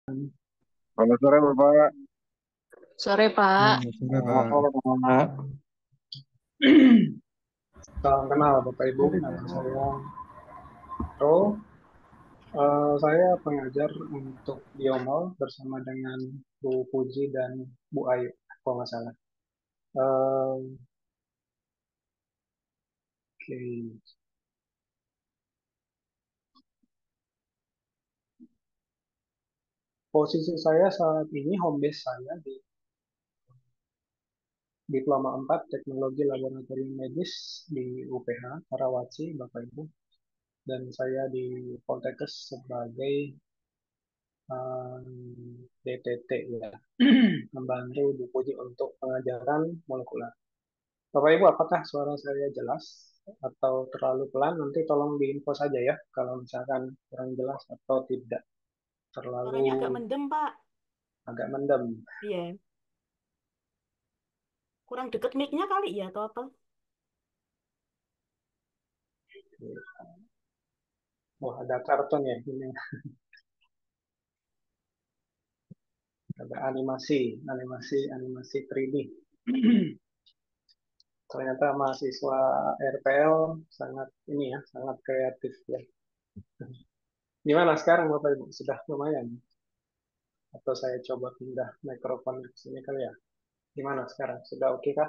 Selamat sore Bapak. Sore, Pak. Sudah, Pak. Oh, Bapak. Salam kenal Bapak Ibu, nama saya Pro. Saya pengajar untuk Biomol bersama dengan Bu Puji dan Bu Ayu, kalau nggak salah. Eh, Oke. Posisi saya saat ini, home base saya di Diploma 4 Teknologi Laboratorium Medis di UPH, Karawaci, Bapak Ibu. Dan saya di Poltekkes sebagai DTT ya, membantu Bu Puji untuk pengajaran molekuler. Bapak Ibu, apakah suara saya jelas atau terlalu pelan? Nanti tolong diinfo saja ya, kalau misalkan kurang jelas atau tidak Suaranya agak terlalu mendem, Pak. agak mendem. Iya. Kurang deket mic-nya kali ya, atau apa? Wah, ada karton ya ini, ada animasi 3D. Ternyata mahasiswa RPL sangat ini ya, sangat kreatif ya. Gimana sekarang Bapak Ibu? Sudah lumayan? Atau saya coba pindah mikrofon ke sini kali ya? Gimana sekarang? Sudah oke kah?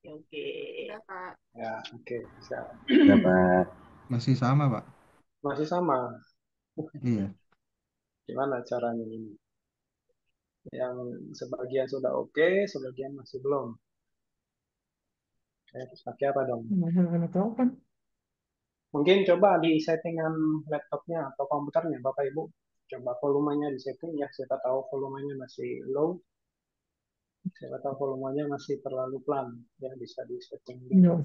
Ya, oke. Udah, Pak. Ya, oke. Bisa. Dapat. Masih sama, Pak. Masih sama. Iya. Gimana caranya ini? Yang sebagian sudah oke, sebagian masih belum. Saya harus pakai apa dong? Mana tahu kan? Mungkin coba di settingan laptopnya atau komputernya, Bapak Ibu. Coba volumenya di setting ya. Siapa tahu volumenya masih low. Siapa tahu volumenya masih terlalu pelan. Ya, bisa di setting dulu.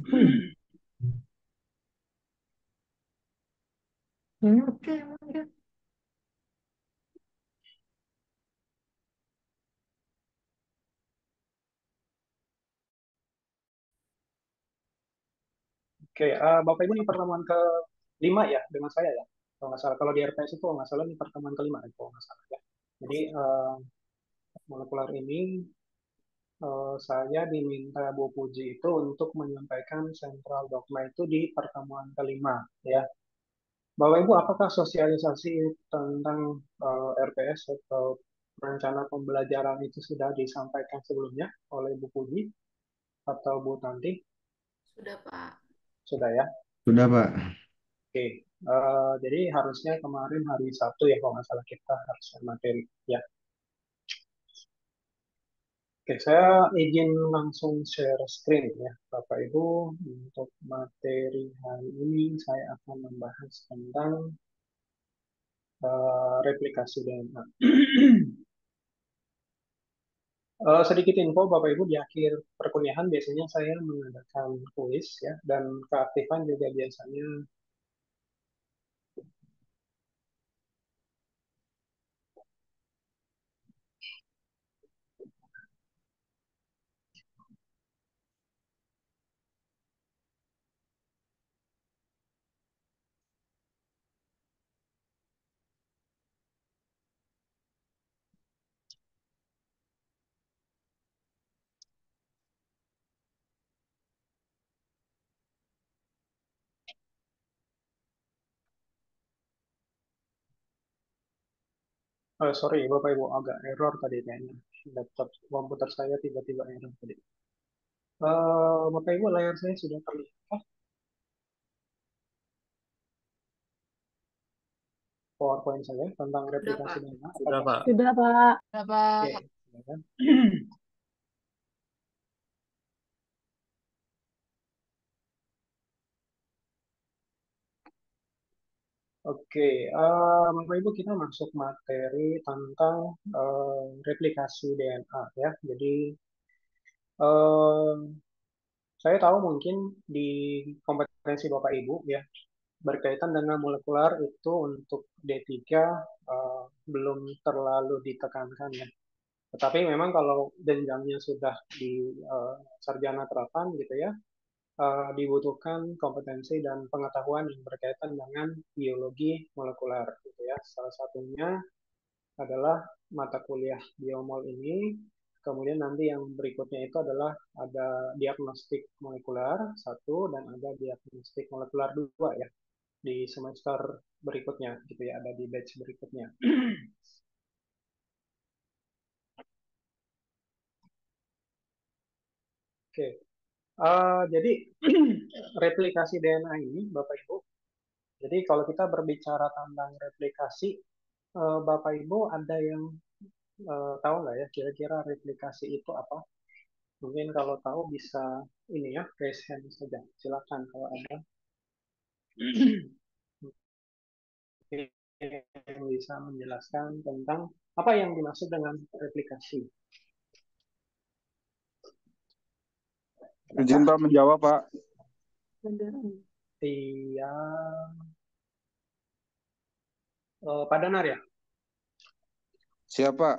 Ya, oke, oke. Oke, Bapak Ibu ini pertemuan ke 5 ya dengan saya ya. Kalau nggak salah, kalau di RPS itu kalau nggak salah ini pertemuan kelima ya, kalau nggak salah ya. Jadi molekuler ini saya diminta Bu Puji itu untuk menyampaikan sentral dogma itu di pertemuan kelima ya. Bapak Ibu, apakah sosialisasi tentang RPS atau rencana pembelajaran itu sudah disampaikan sebelumnya oleh Bu Puji atau Bu Tanti? Sudah, Pak. Sudah ya. Sudah, Pak. Oke. Jadi harusnya kemarin hari Sabtu ya kalau nggak salah kita harusnya materi ya. Oke, saya izin langsung share screen ya, Bapak Ibu. Untuk materi hari ini saya akan membahas tentang replikasi DNA. Sedikit info Bapak Ibu, di akhir perkuliahan biasanya saya mengadakan kuis ya, dan keaktifan juga biasanya. Sorry Bapak Ibu, agak error tadi kayaknya. Laptop komputer saya tiba-tiba error tadi. Bapak Ibu, layar saya sudah terlihat. PowerPoint saya tentang Sudah, replikasi Pak. DNA. Sudah, Apakah Pak. Sudah, Pak. Sudah, Pak. oke? Silakan. Oke, Bapak Ibu kita masuk materi tentang replikasi DNA ya. Jadi eh, saya tahu mungkin di kompetensi Bapak Ibu ya berkaitan dengan molekular itu untuk D3 belum terlalu ditekankan ya. Tetapi memang kalau jenjangnya sudah di sarjana terapan gitu ya, dibutuhkan kompetensi dan pengetahuan yang berkaitan dengan biologi molekuler, gitu ya. Salah satunya adalah mata kuliah biomol ini. Kemudian nanti yang berikutnya itu adalah ada diagnostik molekuler satu dan ada diagnostik molekuler dua ya di semester berikutnya, gitu ya, ada di batch berikutnya. Oke, jadi replikasi DNA ini, Bapak Ibu. Jadi kalau kita berbicara tentang replikasi, Bapak Ibu ada yang tahu nggak ya kira-kira replikasi itu apa? Mungkin kalau tahu bisa ini ya, raise hand saja. Silakan kalau ada yang bisa menjelaskan tentang apa yang dimaksud dengan replikasi. Izin Pak menjawab Pak. Iya, Pak Danar ya? Siapa?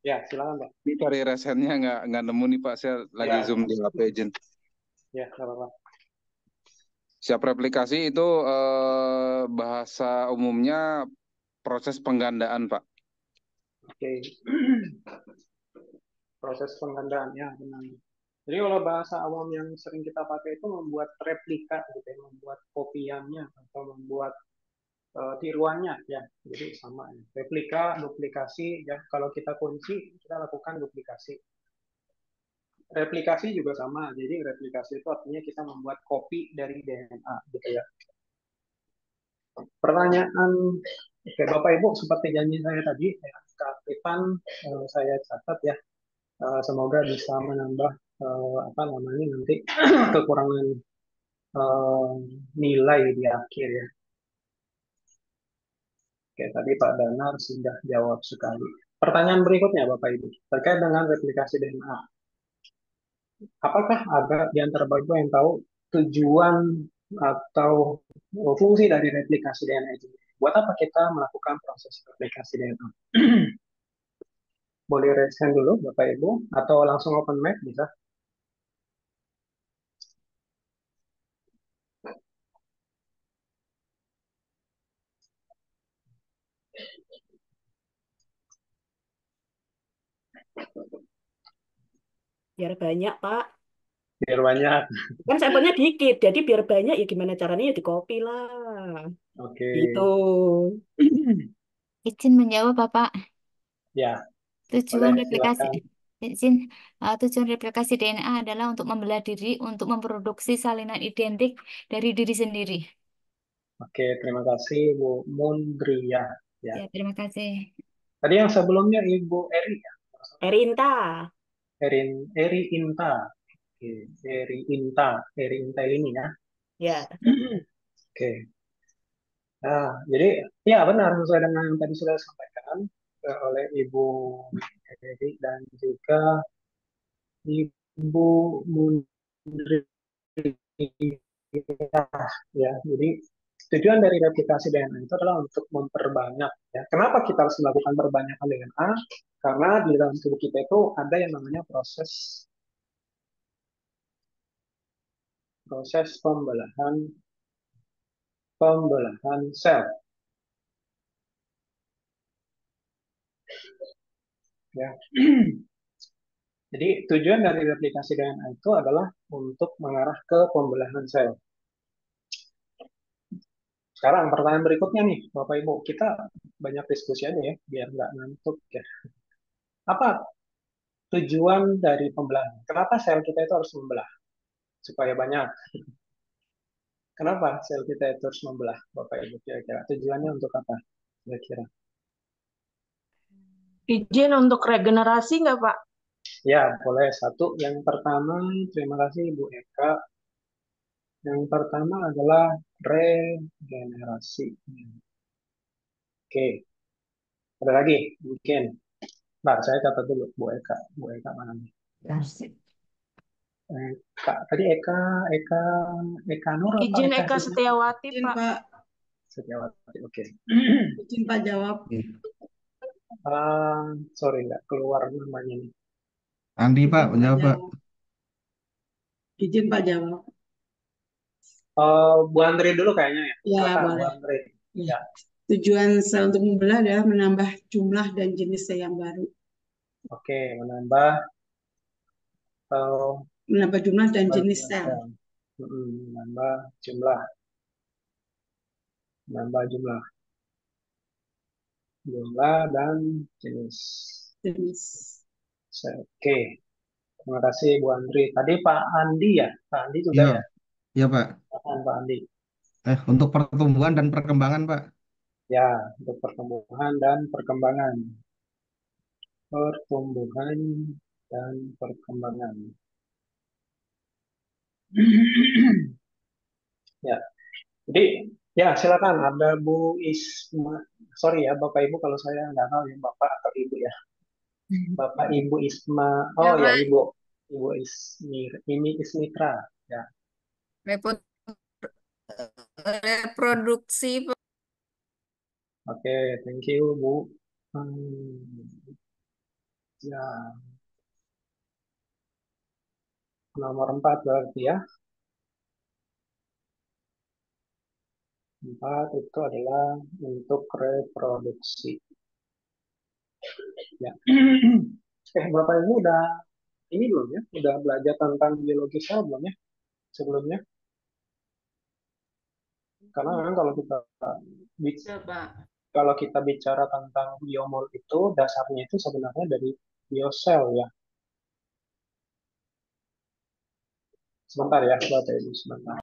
Ya, silakan Pak. Ini cari resennya nggak nemu nih Pak. Saya lagi Ya. zoom di HP izin. Ya, nggak apa-apa. Siap replikasi itu bahasa umumnya proses penggandaan Pak. Oke. Proses penggandaan, ya benar. Jadi kalau bahasa awam yang sering kita pakai itu membuat replika, gitu ya, membuat kopiannya atau membuat tiruannya, ya. Jadi sama ya. Replika, duplikasi, ya. Kalau kita kunci, kita lakukan duplikasi. Replikasi juga sama. Jadi replikasi itu artinya kita membuat kopi dari DNA, gitu ya. Pertanyaan, oke, Bapak Ibu, seperti janji saya tadi, ya, keaktifan saya catat ya. Semoga bisa menambah apa namanya nanti kekurangan nilai di akhir ya. Oke, tadi Pak Danar sudah jawab sekali. Pertanyaan berikutnya Bapak Ibu terkait dengan replikasi DNA. Apakah ada di antara Bapak Ibu yang tahu tujuan atau fungsi dari replikasi DNA itu? Buat apa kita melakukan proses replikasi DNA? Boleh raise hand dulu Bapak Ibu atau langsung open mic bisa? Biar banyak, Pak. Biar banyak. Kan sampelnya dikit, jadi biar banyak ya gimana caranya ya di copy lah. Oke. Gitu. Izin menjawab, Bapak. Ya, Tujuan boleh replikasi silakan. izin tujuan replikasi DNA adalah untuk membelah diri untuk memproduksi salinan identik dari diri sendiri. Oke, terima kasih Bu Mundria. Ya. Ya, terima kasih. Tadi yang sebelumnya Ibu Eri ya? Erinta. Eri Inta. Oke, Eri Inta. Eri Inta ini ya. Ya. Oke. Nah, jadi ya benar sesuai dengan yang tadi sudah disampaikan oleh Ibu Eri dan juga Ibu Mundria. Ya, jadi tujuan dari replikasi DNA itu adalah untuk memperbanyak. Ya. Kenapa kita harus melakukan perbanyakan DNA? Karena di dalam tubuh kita itu ada yang namanya proses pembelahan sel. Ya. Jadi tujuan dari replikasi DNA itu adalah untuk mengarah ke pembelahan sel. Sekarang pertanyaan berikutnya nih, Bapak Ibu, kita banyak diskusi aja ya, biar nggak ngantuk ya. Apa tujuan dari pembelahan? Kenapa sel kita itu harus membelah? Supaya banyak. Kenapa sel kita itu harus membelah, Bapak Ibu kira-kira? Tujuannya untuk apa? Kira-kira. Izin untuk regenerasi nggak, Pak? Ya, boleh. Satu, yang pertama, terima kasih Ibu Eka. Yang pertama adalah regenerasi. Oke, ada lagi mungkin. Nah, saya catat dulu Bu Eka. Bu Eka mana nih? Kak, tadi Eka Nur apa Izin Eka Eka Setiawati, Izin Pak. Pak, Setiawati? Oke. izin Pak jawab. Sorry nggak keluar namanya nih. Andi Pak, Izin Pak menjawab Pak. jawab. Izin Pak jawab. Bu Andri dulu kayaknya ya. Ya, Silakan Bu boleh. Andri. Ya. Ya, Tujuan sel untuk membelah adalah menambah jumlah dan jenis sel yang baru. oke. Menambah Menambah jumlah dan jenis jumlah sel. sel. Menambah jumlah, menambah jumlah dan jenis Jenis. sel. Oke. Terima kasih Bu Andri. Tadi Pak Andi ya, Pak Andi juga Iya, ya. iya Pak. Silakan Pak Andi. Untuk pertumbuhan dan perkembangan Pak. Ya, untuk pertumbuhan dan perkembangan. Pertumbuhan dan perkembangan. Ya, jadi ya silakan ada Bu Isma. Sorry ya Bapak Ibu kalau saya nggak tahu ya Bapak atau Ibu ya. Bapak Ibu Isma. Oh ya Pak. Ibu. Ibu ini Ismitra. Ya. Reproduksi. Oke, thank you Bu. Ya, nomor 4 berarti ya. 4 itu adalah untuk reproduksi. Ya. Bapak Ibu udah ini belum ya? Udah belajar tentang biologi sel belum ya? Sebelumnya? Karena kan Pak. kalau kita bicara tentang biomol itu dasarnya itu sebenarnya dari biosel ya. Sebentar ya, Bapak Ibu, sebentar.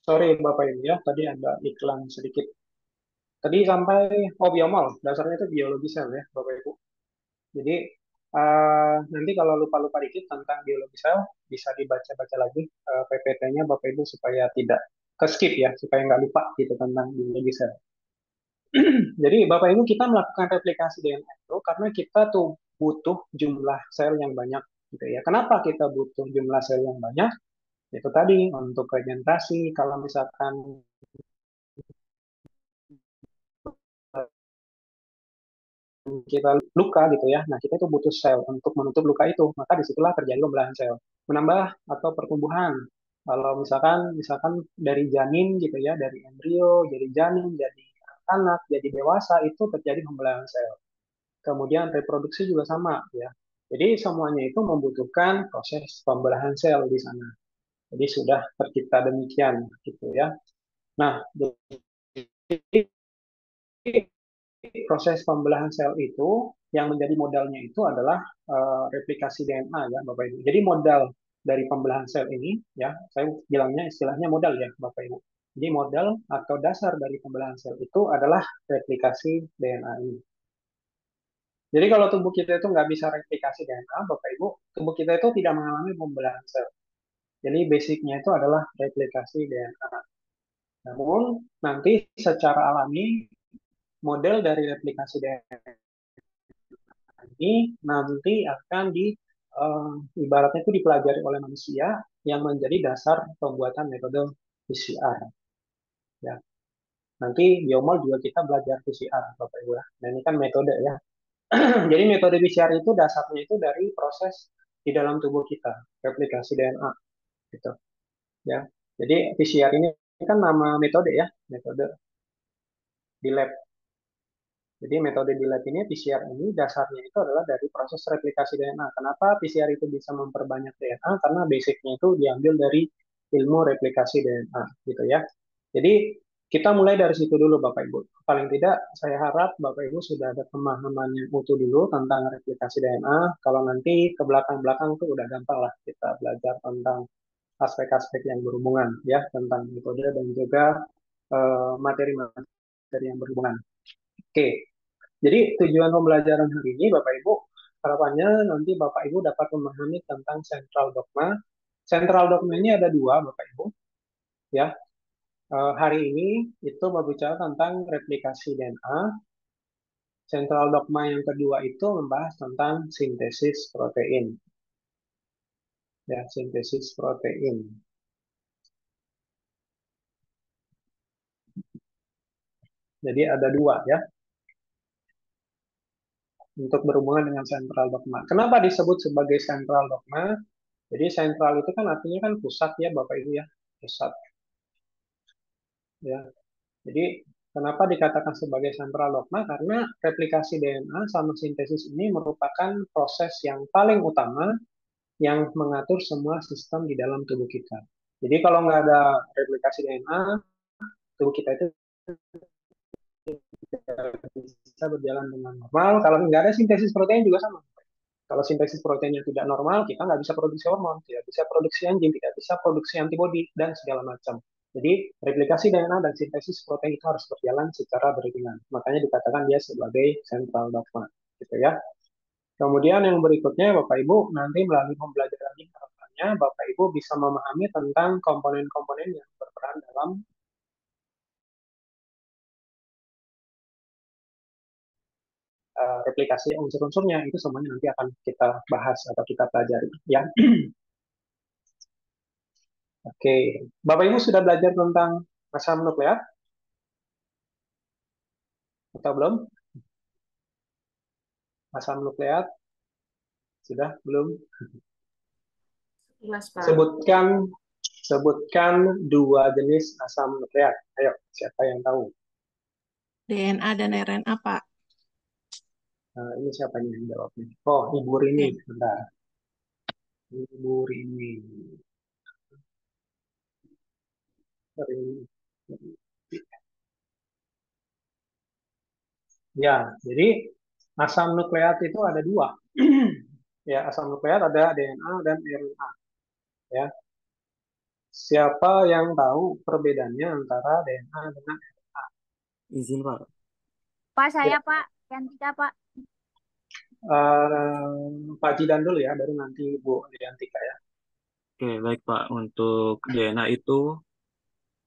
Sorry Bapak Ibu ya, tadi ada iklan sedikit. Tadi sampai biomol, dasarnya itu biologi sel ya Bapak Ibu. Jadi nanti kalau lupa-lupa dikit tentang biologi sel, bisa dibaca-baca lagi PPT-nya Bapak Ibu supaya tidak ke skip ya, supaya nggak lupa gitu tentang biologi sel. Jadi Bapak Ibu kita melakukan replikasi DNA itu karena kita tuh butuh jumlah sel yang banyak gitu ya. Kenapa kita butuh jumlah sel yang banyak? Itu tadi untuk regenerasi. Kalau misalkan kita luka gitu ya, nah kita itu butuh sel untuk menutup luka itu. Maka disitulah terjadi pembelahan sel. Menambah atau pertumbuhan. Kalau misalkan dari janin gitu ya, dari embrio, jadi janin, jadi anak, jadi dewasa itu terjadi pembelahan sel. Kemudian reproduksi juga sama ya. Jadi semuanya itu membutuhkan proses pembelahan sel di sana. Jadi sudah tercipta demikian gitu ya. Nah, jadi proses pembelahan sel itu yang menjadi modalnya itu adalah replikasi DNA ya Bapak Ibu. Jadi modal dari pembelahan sel ini ya, saya bilangnya istilahnya modal ya Bapak Ibu. Jadi modal atau dasar dari pembelahan sel itu adalah replikasi DNA ini. Jadi kalau tubuh kita itu nggak bisa replikasi DNA, Bapak Ibu, tubuh kita itu tidak mengalami pembelahan sel. Jadi basicnya itu adalah replikasi DNA. Namun nanti secara alami model dari replikasi DNA ini nanti akan ibaratnya itu dipelajari oleh manusia yang menjadi dasar pembuatan metode PCR. Ya. Nanti biomol juga kita belajar PCR, Bapak Ibu ya. Nah, ini kan metode ya. Jadi metode PCR itu dasarnya itu dari proses di dalam tubuh kita, replikasi DNA gitu. Ya. Jadi PCR ini kan nama metode ya, metode di lab. Jadi metode di lab ini PCR ini dasarnya itu adalah dari proses replikasi DNA. Kenapa PCR itu bisa memperbanyak DNA? Karena basicnya itu diambil dari ilmu replikasi DNA gitu ya. Jadi kita mulai dari situ dulu Bapak Ibu. Paling tidak saya harap Bapak Ibu sudah ada pemahaman yang utuh dulu tentang replikasi DNA. Kalau nanti ke belakang-belakang tuh udah gampang lah kita belajar tentang aspek-aspek yang berhubungan ya tentang metode dan juga materi-materi yang berhubungan. Oke, jadi tujuan pembelajaran hari ini Bapak Ibu, harapannya nanti Bapak Ibu dapat memahami tentang central dogma. Central dogma ini ada dua Bapak Ibu, ya. Hari ini itu berbicara tentang replikasi DNA. Central dogma yang kedua itu membahas tentang sintesis protein. Ya, sintesis protein. Jadi ada dua ya, untuk berhubungan dengan central dogma. Kenapa disebut sebagai central dogma? Jadi sentral itu kan artinya kan pusat ya Bapak Ibu ya, pusat. Ya. Jadi kenapa dikatakan sebagai central dogma? Karena replikasi DNA sama sintesis ini merupakan proses yang paling utama yang mengatur semua sistem di dalam tubuh kita. Jadi kalau nggak ada replikasi DNA, tubuh kita itu bisa berjalan dengan normal. Kalau nggak ada sintesis protein juga sama. Kalau sintesis proteinnya tidak normal, kita nggak bisa produksi hormon, tidak bisa produksi enzim, tidak bisa produksi antibodi, dan segala macam. Jadi, replikasi DNA dan sintesis protein itu harus berjalan secara beriringan. Makanya dikatakan dia sebagai central dogma. Gitu ya. Kemudian yang berikutnya, Bapak Ibu, nanti melalui pembelajaran ini, harapannya Bapak Ibu bisa memahami tentang komponen-komponen yang berperan dalam replikasi unsur-unsurnya. Itu semuanya nanti akan kita bahas atau kita pelajari. Ya. Oke, Bapak Ibu sudah belajar tentang asam nukleat atau belum? Asam nukleat sudah belum? Jelas, Pak. Sebutkan dua jenis asam nukleat. Ayo, siapa yang tahu? DNA dan RNA, Pak. Ini siapa yang jawabnya? Oh, Ibu Rini. Bentar. Ibu Rini. Ya, jadi asam nukleat itu ada dua. Ya, asam nukleat ada DNA dan RNA. Ya. Siapa yang tahu perbedaannya antara DNA dengan RNA? Izin, Pak. Pak, saya Ya. Pak, Yantika Pak. Pak Jidan dulu ya, baru nanti Bu Yantika ya. Oke, baik Pak. Untuk DNA itu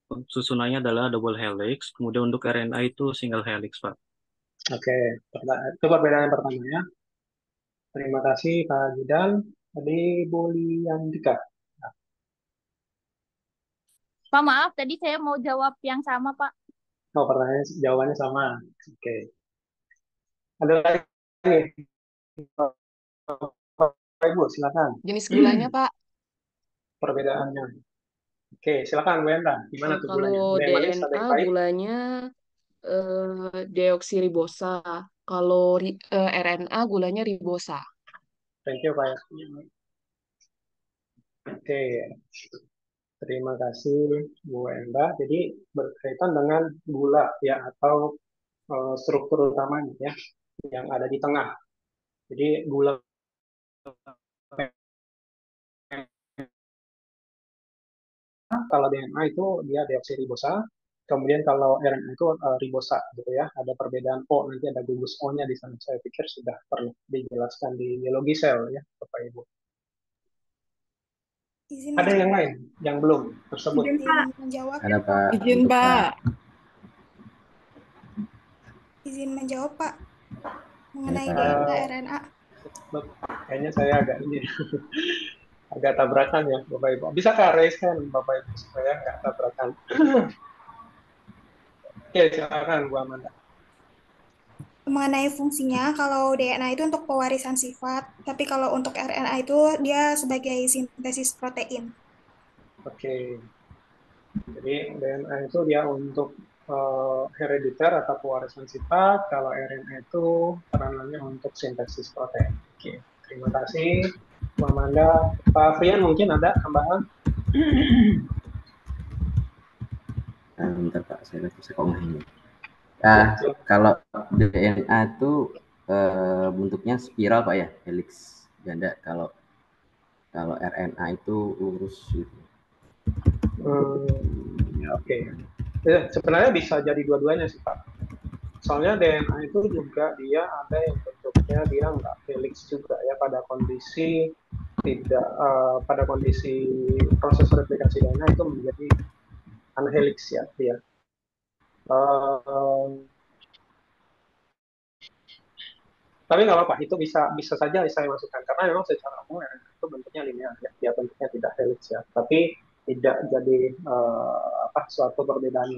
susunannya adalah double helix, kemudian untuk RNA itu single helix, Pak. Oke, itu perbedaan yang pertama ya. Terima kasih Pak Jidan. Tadi Bu Yantika. Pak, maaf, tadi saya mau jawab yang sama, Pak. Oh, jawabannya sama. Oke. Ada lagi? Pak Ibu, silakan. Jenis gulanya, Pak. Perbedaannya. Oke, silakan Bu Enda. Gimana tuh gulanya? Kalau Ada yang manis, ada yang DNA pahit? gulanya deoksiribosa. Kalau RNA gulanya ribosa. Thank you, Pak. Oke. Terima kasih Bu Enda. Jadi berkaitan dengan gula ya atau struktur utamanya ya yang ada di tengah. Jadi gula kalau DNA itu dia deoksiribosa, kemudian kalau RNA itu ribosa gitu ya. Ada perbedaan O, nanti ada gugus O-nya di sana. Saya pikir sudah pernah dijelaskan di biologi sel ya, Bapak Ibu. Ada yang lain yang belum tersebut? Menjawab. Ada Pak. Izin, Pak. Izin menjawab, Pak. Mengenai Pak. DNA RNA. Kayaknya saya agak ini agak tabrakan ya, Bapak Ibu. Bisa raise hand Bapak Ibu supaya nggak tabrakan. Oke, silakan Bu Amanda. Mengenai fungsinya, kalau DNA itu untuk pewarisan sifat, tapi kalau untuk RNA itu dia sebagai sintesis protein. Oke. Jadi DNA itu dia untuk herediter atau pewarisan sifat, kalau RNA itu peranannya untuk sintesis protein. Oke, terima kasih Bu Amanda. Pak Frian mungkin ada tambahan? Bentar Pak, saya kok ini. Nah, kalau DNA itu bentuknya spiral Pak ya, helix ganda. Kalau RNA itu lurus gitu. Ya, oke. Ya, sebenarnya bisa jadi dua-duanya sih Pak. Soalnya DNA itu juga dia ada yang bentuknya dia nggak helix juga ya pada kondisi tidak pada kondisi proses replikasi DNA itu menjadi unhelix ya dia. Tapi nggak apa-apa, itu bisa saja saya masukkan karena memang secara umum RNA itu bentuknya linear ya, dia bentuknya tidak helix ya, tapi tidak jadi suatu perbedaan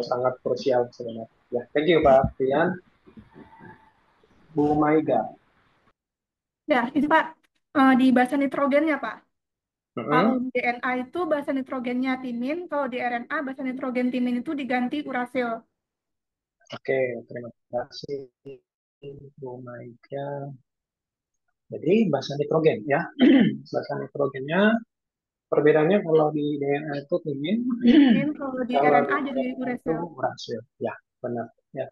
sangat krusial sebenarnya. Ya, thank you Pak Rian. Bu Maiga. Ya, itu Pak, di basa nitrogennya Pak. Kalau di DNA itu basa nitrogennya timin, kalau di RNA basa nitrogen timin itu diganti urasil. Oke, terima kasih Bu Maiga. Jadi basa nitrogen ya, basa nitrogennya perbedaannya kalau di DNA itu timin, kalau di kalau RNA jadi itu urasil. urasil. Ya, benar. Ya.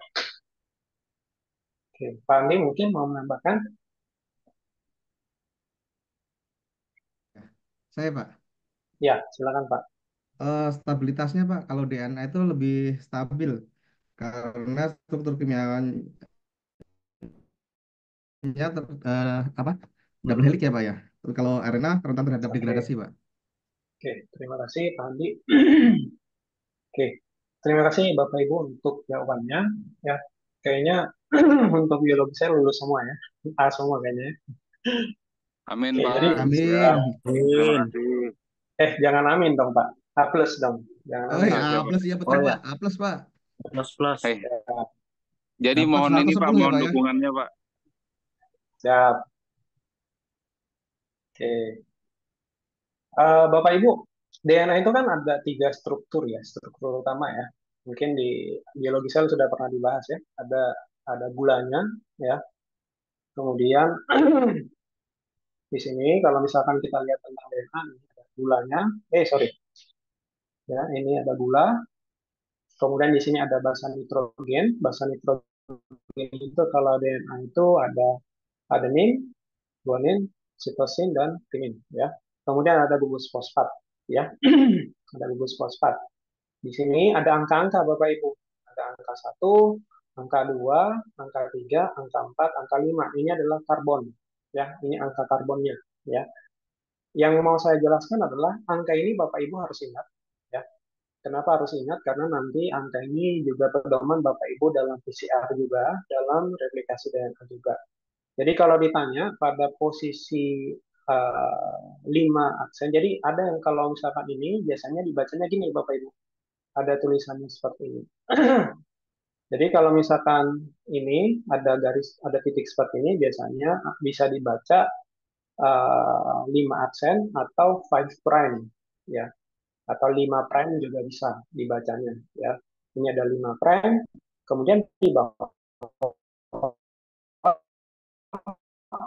Oke, Pak Andi mungkin mau menambahkan? Saya Pak. Ya, silakan Pak. Stabilitasnya Pak, kalau DNA itu lebih stabil karena struktur kimiawinya double helix ya Pak ya. Kalau RNA rentan terhadap degradasi Pak. Oke, terima kasih Pak Andi. Oke, terima kasih Bapak Ibu untuk jawabannya. Ya, kayaknya untuk biologi saya lulus semua ya, A semua kayaknya. Amin Oke, Pak. jadi Amin. Terima kasih. jangan amin dong Pak, A plus dong, jangan Oh amin. ya, A plus ya betul Pak, A plus Pak. Plus. Jadi Dapat mohon ini 110 Pak, ya, mohon Pak, ya? dukungannya Pak. Siap. Oke. Bapak Ibu, DNA itu kan ada 3 struktur ya, struktur utama ya. Mungkin di biologi sel sudah pernah dibahas ya. Ada gulanya ya. Kemudian di sini kalau misalkan kita lihat tentang DNA, ini ada gulanya. Ya, ini ada gula. Kemudian di sini ada basa nitrogen. Basa nitrogen itu kalau DNA itu ada adenin, guanin, sitosin dan timin ya. Kemudian ada gugus fosfat ya. Ada gugus fosfat. Di sini ada angka-angka Bapak Ibu. Ada angka 1, angka 2, angka 3, angka 4, angka 5. Ini adalah karbon ya. Ini angka karbonnya ya. Yang mau saya jelaskan adalah angka ini Bapak Ibu harus ingat ya. Kenapa harus ingat? Karena nanti angka ini juga pedoman Bapak Ibu dalam PCR juga, dalam replikasi DNA juga. Jadi kalau ditanya pada posisi 5 aksen, jadi ada yang kalau misalkan ini biasanya dibacanya gini Bapak Ibu, ada tulisannya seperti ini. Jadi kalau misalkan ini ada garis, ada titik seperti ini, biasanya bisa dibaca 5 aksen atau 5 prime ya, atau 5 prime juga bisa dibacanya ya. Ini ada 5 prime, kemudian di bawah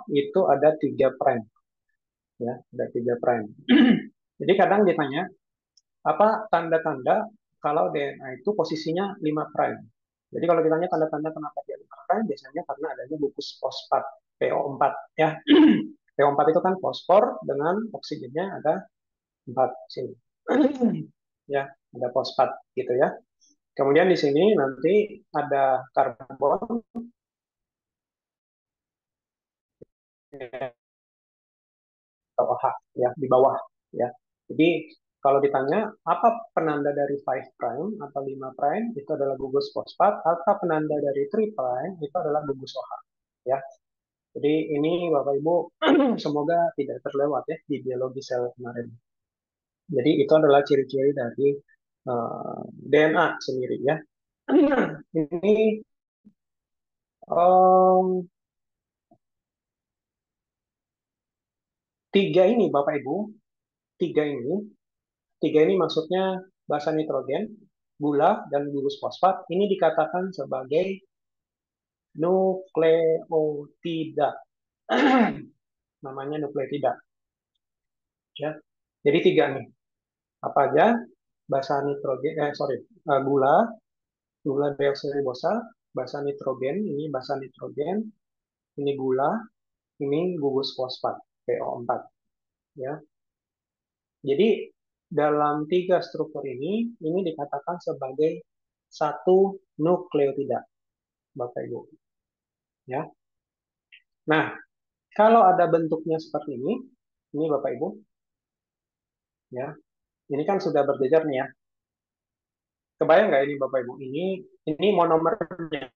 itu ada 3 prime ya, ada 3 prime. Jadi kadang ditanya apa tanda-tanda kalau DNA itu posisinya 5 prime. Jadi kalau ditanya tanda-tanda kenapa dia 5 prime, biasanya karena adanya gugus fosfat PO4 ya. PO4 itu kan fosfor dengan oksigennya ada 4 sini. Ya, ada fosfat gitu ya. Kemudian di sini nanti ada karbon OH ya di bawah ya. Jadi kalau ditanya apa penanda dari 5 prime atau 5 prime, itu adalah gugus fosfat, atau penanda dari 3 prime itu adalah gugus OH ya. Jadi ini Bapak Ibu semoga tidak terlewat ya di biologi sel kemarin. Jadi itu adalah ciri-ciri dari DNA sendiri ya. Ini tiga ini Bapak Ibu, tiga ini maksudnya basa nitrogen, gula, dan gugus fosfat, ini dikatakan sebagai nukleotida. Namanya nukleotida. Ya. Jadi tiga nih. Apa aja? Basa nitrogen, gula deoksiribosa, basa nitrogen, ini basa nitrogen, ini gula, ini gugus fosfat, PO4. Ya. Jadi dalam 3 struktur ini dikatakan sebagai satu nukleotida, Bapak Ibu. Ya. Nah, kalau ada bentuknya seperti ini Bapak Ibu, ya, ini kan sudah berjejer nih ya. Kebayang nggak ini Bapak Ibu? Ini monomernya.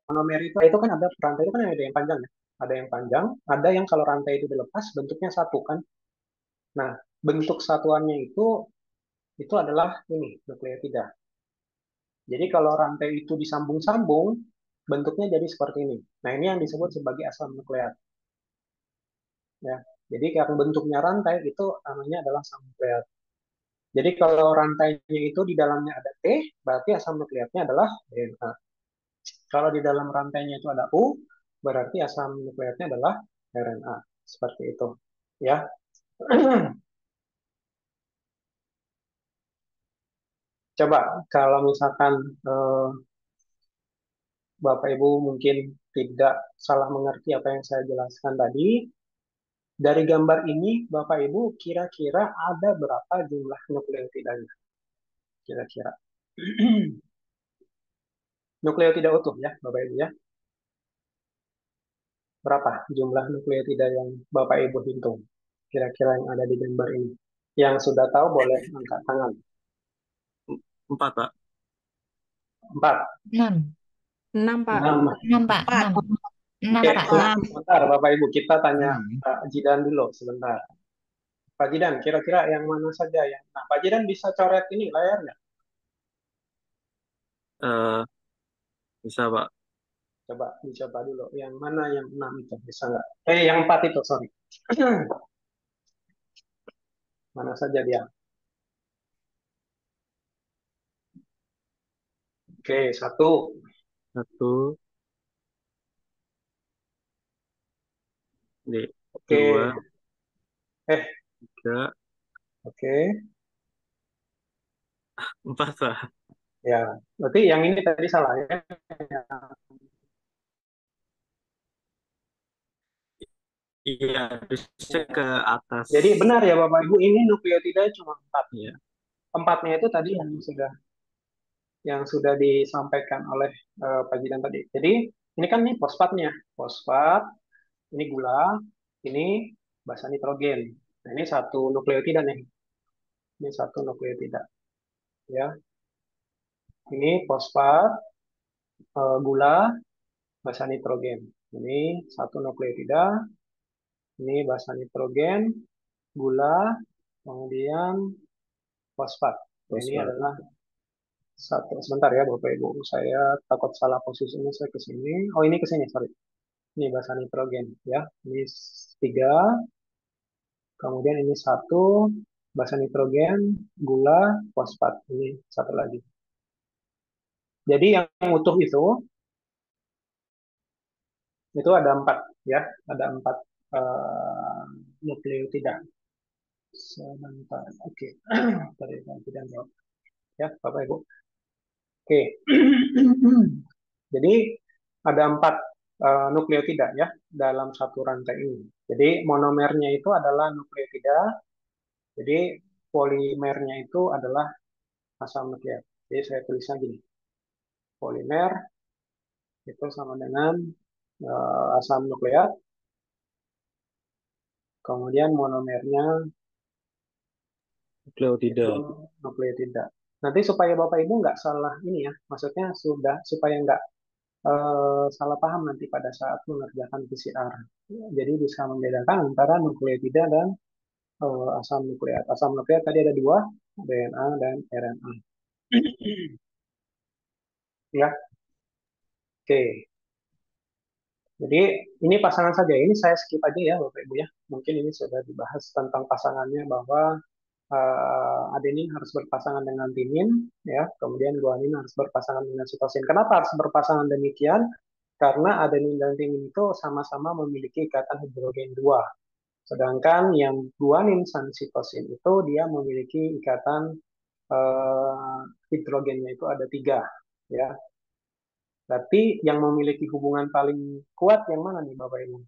Monomer itu kan ada rantai itu kan ada yang panjang ya. Ada yang panjang, ada yang kalau rantai itu dilepas bentuknya satu kan. Nah, bentuk satuannya itu adalah ini nukleotida. Jadi kalau rantai itu disambung-sambung, bentuknya jadi seperti ini. Nah, ini yang disebut sebagai asam nukleat. Ya. Jadi yang bentuknya rantai itu namanya adalah asam nukleat. Jadi kalau rantainya itu di dalamnya ada T, berarti asam nukleatnya adalah DNA. Kalau di dalam rantainya itu ada U, berarti asam nukleatnya adalah RNA. Seperti itu. Ya. Coba kalau misalkan Bapak Ibu mungkin tidak salah mengerti apa yang saya jelaskan tadi, dari gambar ini Bapak Ibu kira-kira ada berapa jumlah nukleotidanya? Kira-kira. Nukleotida utuh ya Bapak Ibu ya. Berapa jumlah nukleotida yang Bapak Ibu hitung? Kira-kira yang ada di gambar ini. Yang sudah tahu boleh angkat tangan. 4, Pak. 4. 6. 6, Pak. 6, Pak. 6. 6, Oke, Pak. sebentar Bapak Ibu, kita tanya Pak Jidan dulu sebentar. Pak Jidan, kira-kira yang mana saja yang... Nah, Pak Jidan bisa coret ini layarnya? Bisa, Pak. Coba dicoba dulu. Yang mana yang 6 itu? Bisa nggak? Yang 4 itu, sorry. Mana saja dia? Oke, 1. 1. Oke. 2. 3. Oke. 4, Pak. Ya, berarti yang ini tadi salah ya. Iya, harusnya ke atas. Jadi benar ya Bapak Ibu, ini nukleotida cuma 4. Iya. 4-nya itu tadi yang sudah disampaikan oleh Pak Jidan tadi. Jadi ini kan nih fosfatnya. Fosfat, ini gula, ini basa nitrogen. Nah, ini satu nukleotida nih. Ini satu nukleotida. Ya. Ini fosfat, gula, basa nitrogen. Ini satu nukleotida. Ini basa nitrogen, gula, kemudian fosfat. Ini adalah satu. Sebentar ya Bapak Ibu, saya takut salah posisinya, saya ke sini. Oh, ini ke sini, sorry. Ini basa nitrogen ya. Ini 3. Kemudian ini 1 basa nitrogen, gula, fosfat. Ini 1 lagi. Jadi yang utuh itu ada 4 ya, ada 4 nukleotida. Sebentar, oke. Tadi tidak jawab. Ya, Bapak Ibu. Oke. Jadi ada 4 nukleotida ya dalam satu rantai ini. Jadi monomernya itu adalah nukleotida. Jadi polimernya itu adalah asam nukleat. Jadi saya tulisnya gini. Polimer itu sama dengan asam nukleat. Kemudian monomernya nukleotida. Nanti supaya Bapak Ibu nggak salah ini ya, maksudnya supaya nggak salah paham nanti pada saat mengerjakan PCR. Jadi bisa membedakan antara nukleotida dan asam nukleat. Asam nukleat tadi ada 2, DNA dan RNA. Ya, oke. Jadi ini pasangan saja. Ini saya skip aja ya Bapak Ibu ya. Mungkin ini sudah dibahas tentang pasangannya bahwa adenin harus berpasangan dengan timin, ya. Kemudian guanin harus berpasangan dengan sitosin. Kenapa harus berpasangan demikian? Karena adenin dan timin itu sama-sama memiliki ikatan hidrogen 2. Sedangkan yang guanin dan sitosin itu dia memiliki ikatan hidrogennya itu ada 3, ya. Berarti yang memiliki hubungan paling kuat yang mana nih Bapak Ibu?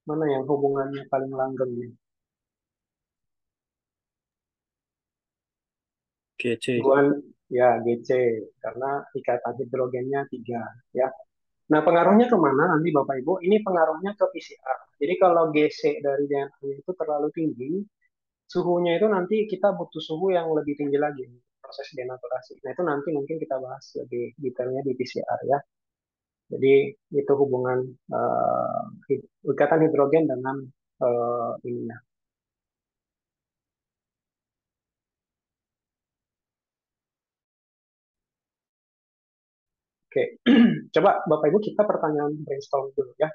Mana yang hubungannya paling langgeng nih? GC. Ya, GC, karena ikatan hidrogennya 3, ya. Nah, pengaruhnya kemana nanti Bapak Ibu? Ini pengaruhnya ke PCR. Jadi kalau GC dari DNA itu terlalu tinggi, suhunya itu nanti kita butuh suhu yang lebih tinggi lagi, proses denaturasi. Nah, itu nanti mungkin kita bahas lebih detailnya di PCR ya. Jadi itu hubungan ikatan hidrogen dengan ininya. Oke, coba Bapak Ibu kita pertanyaan brainstorm dulu ya.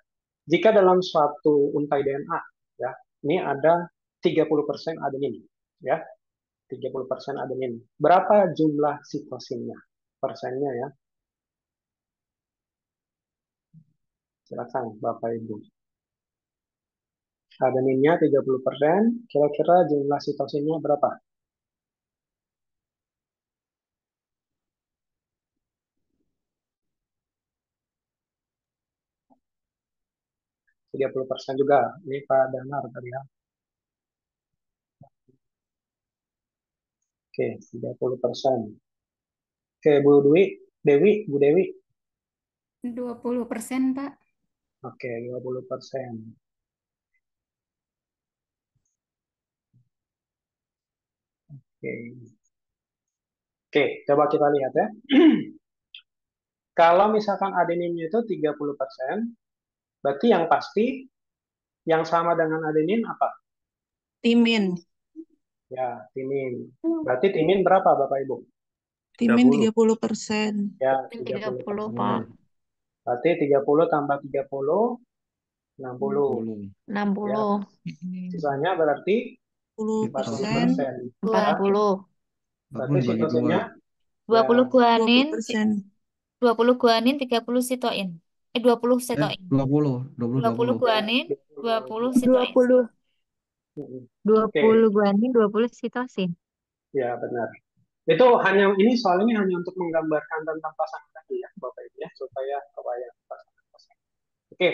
Jika dalam suatu untai DNA, ya, ini ada 30% adenin, ya, 30% adenin. Berapa jumlah sitosinnya? Persennya ya. Silakan Bapak Ibu. Adeninnya 30%, kira-kira jumlah sitosinnya berapa? 30% juga. Ini Pak Danar tadi ya. Oke, 30%. Oke, Bu Dewi, Bu Dewi. 20%, Pak. Oke, 20%. Oke. Oke, coba kita lihat ya. Kalau misalkan adeninnya itu 30%, berarti yang pasti yang sama dengan adenin apa? Timin. Ya, timin. Berarti timin berapa Bapak Ibu? Timin 30. 30%. Ya, 30, 30%. Pak. Berarti 30 tambah 30, 60. 60. Ya. Sisanya berarti 10%. 40%. Ya. 20. Berarti sitosinnya 20 guanin, 20%. 20 guanin, 30 sitoin. 20 sitoin. 20 guanin, 20 sitoin. 20 guanin, 20 sitosin. Ya, benar. Itu hanya ini soal ini hanya untuk menggambarkan tentang pasangan tadi ya, Bapak Ibu ya, supaya kebayang pasangan. Oke,